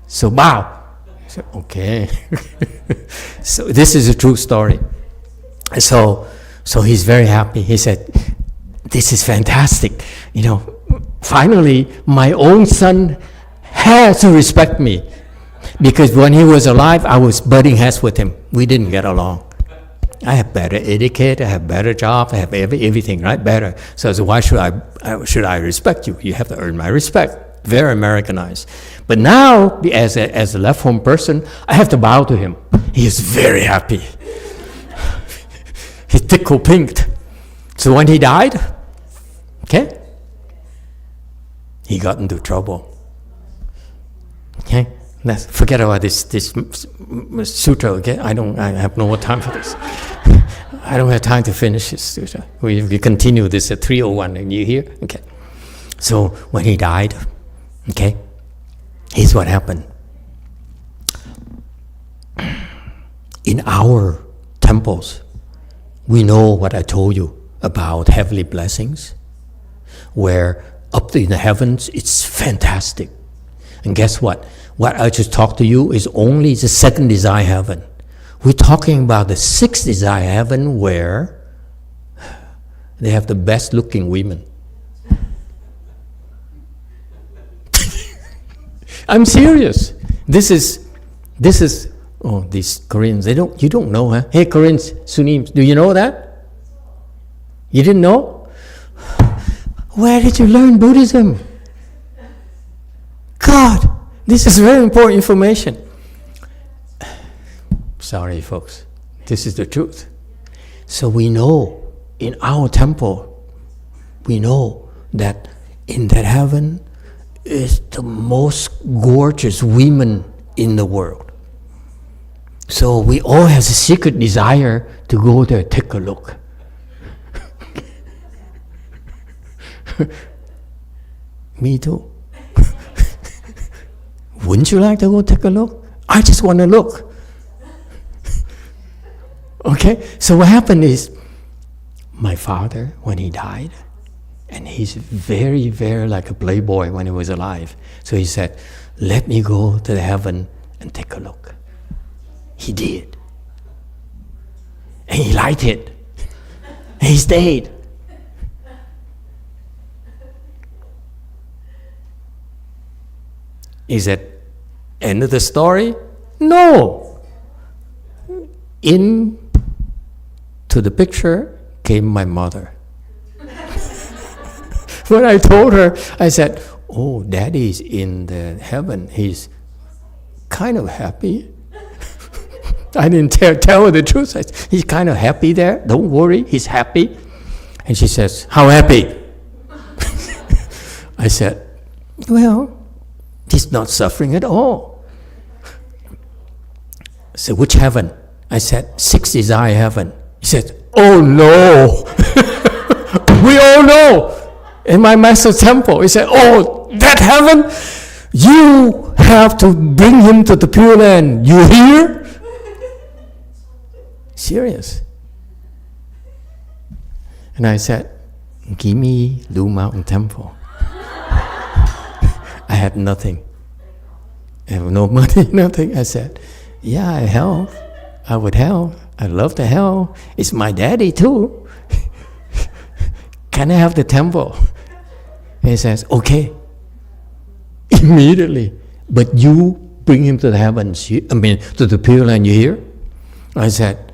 So bow. I said, okay. So this is a true story. So he's very happy. He said, this is fantastic. finally, my own son has to respect me. Because when he was alive, I was butting heads with him. We didn't get along. I have better etiquette, I have better job, I have everything, right? Better. So why should I respect you? You have to earn my respect. Very Americanized. But now, as a left-home person, I have to bow to him. He is very happy. He tickle pinked. So when he died, okay, he got into trouble. Okay, let's forget about this sutra. Okay, I have no more time for this. I don't have time to finish this sutra. We continue this at 3:01. Are you here? Okay. So when he died, okay, here's what happened. In our temples, we know what I told you about heavenly blessings, where up in the heavens, it's fantastic. And guess what? What I just talked to you is only the second desire heaven. We're talking about the sixth desire heaven, where they have the best looking women. I'm serious. This is, oh, these Koreans, you don't know, huh? Hey, Koreans, Sunnis, do you know that? You didn't know? Where did you learn Buddhism? God, this is very important information. Sorry, folks. This is the truth. So we know in our temple, we know that in that heaven is the most gorgeous women in the world. So we all have a secret desire to go there, take a look. Me too. Wouldn't you like to go take a look? I just want to look. Okay, so what happened is, my father, when he died, and he's very, very like a playboy when he was alive. So he said, let me go to the heaven and take a look. He did. And he liked it. And he stayed. Is that end of the story? No. Into the picture came my mother. When I told her, I said, oh, Daddy's in the heaven. He's kind of happy. I didn't tell her the truth. I said, he's kind of happy there. Don't worry, he's happy. And she says, how happy? I said, well, he's not suffering at all. So which heaven? I said, sixth desire heaven. He said, oh no. We all know. In my master's temple, he said, oh, that heaven, you have to bring him to the Pureland. You hear? Serious. And I said, give me Blue Mountain Temple. I had nothing. I have no money, nothing. I said, yeah, I help. I would help. I'd love to help. It's my daddy too. Can I have the temple? And he says, okay. Immediately. But you bring him to the heavens. To the Pureland, you hear? I said,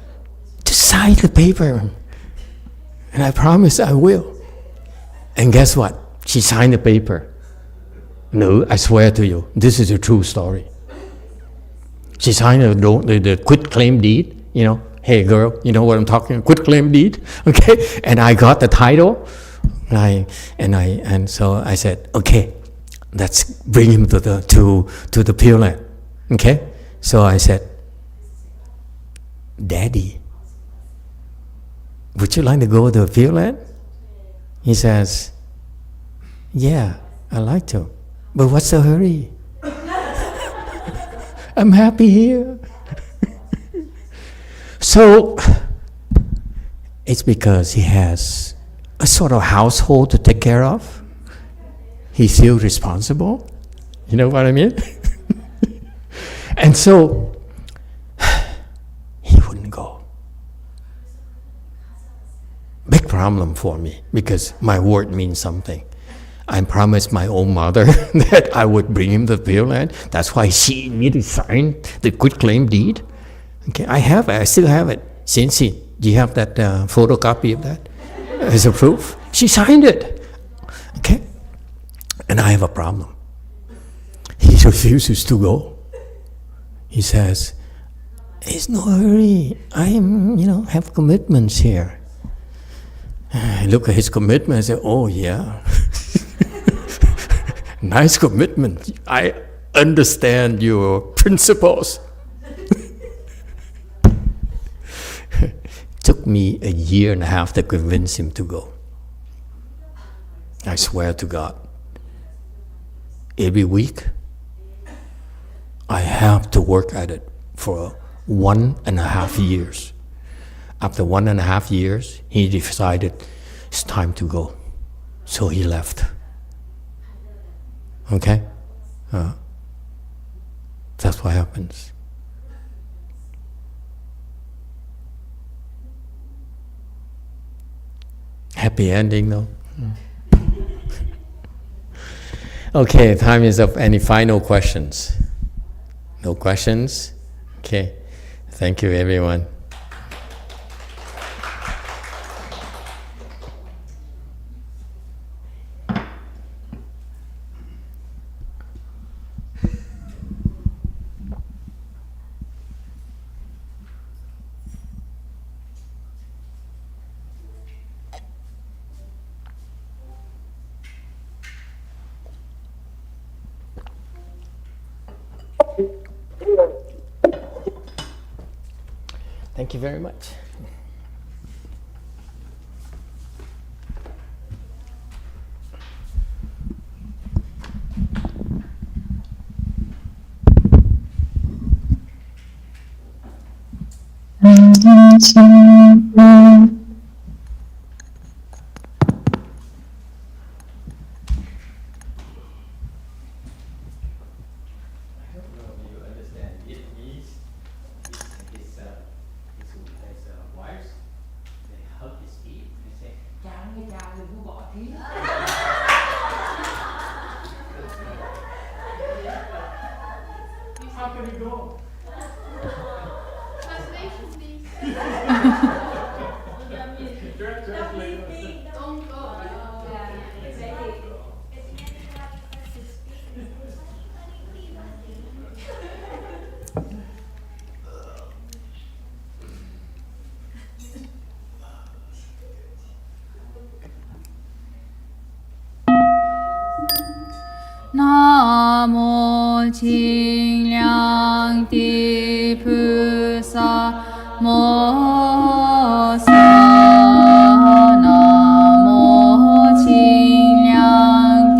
just sign the paper. And I promise I will. And guess what? She signed the paper. No, I swear to you, this is a true story. She signed the quit claim deed, you know. Hey girl, you know what I'm talking about? Quit claim deed, okay? And I got the title, and so I said, okay, let's bring him to the Pureland, okay? So I said, Daddy, would you like to go to the Pureland? He says, yeah, I'd like to. But what's the hurry? I'm happy here. So it's because he has a sort of household to take care of. He feels responsible. You know what I mean? And so he wouldn't go. Big problem for me because my word means something. I promised my own mother that I would bring him the Pureland. That's why she immediately signed the quitclaim deed. Okay, I still have it. Since do you have that photocopy of that as a proof? She signed it. Okay, and I have a problem. He refuses to go. He says, "It's no hurry. I am, have commitments here." I look at his commitment and say, "Oh yeah, nice commitment. I understand your principles." Took me a year and a half to convince him to go. I swear to God, every week I have to work at it for 1.5 years. After 1.5 years, he decided it's time to go. So he left. Okay? That's what happens. Happy ending, though. Okay, time is up. Any final questions? No questions? Okay. Thank you, everyone. Thank you very much. Namo 清凉的菩萨摩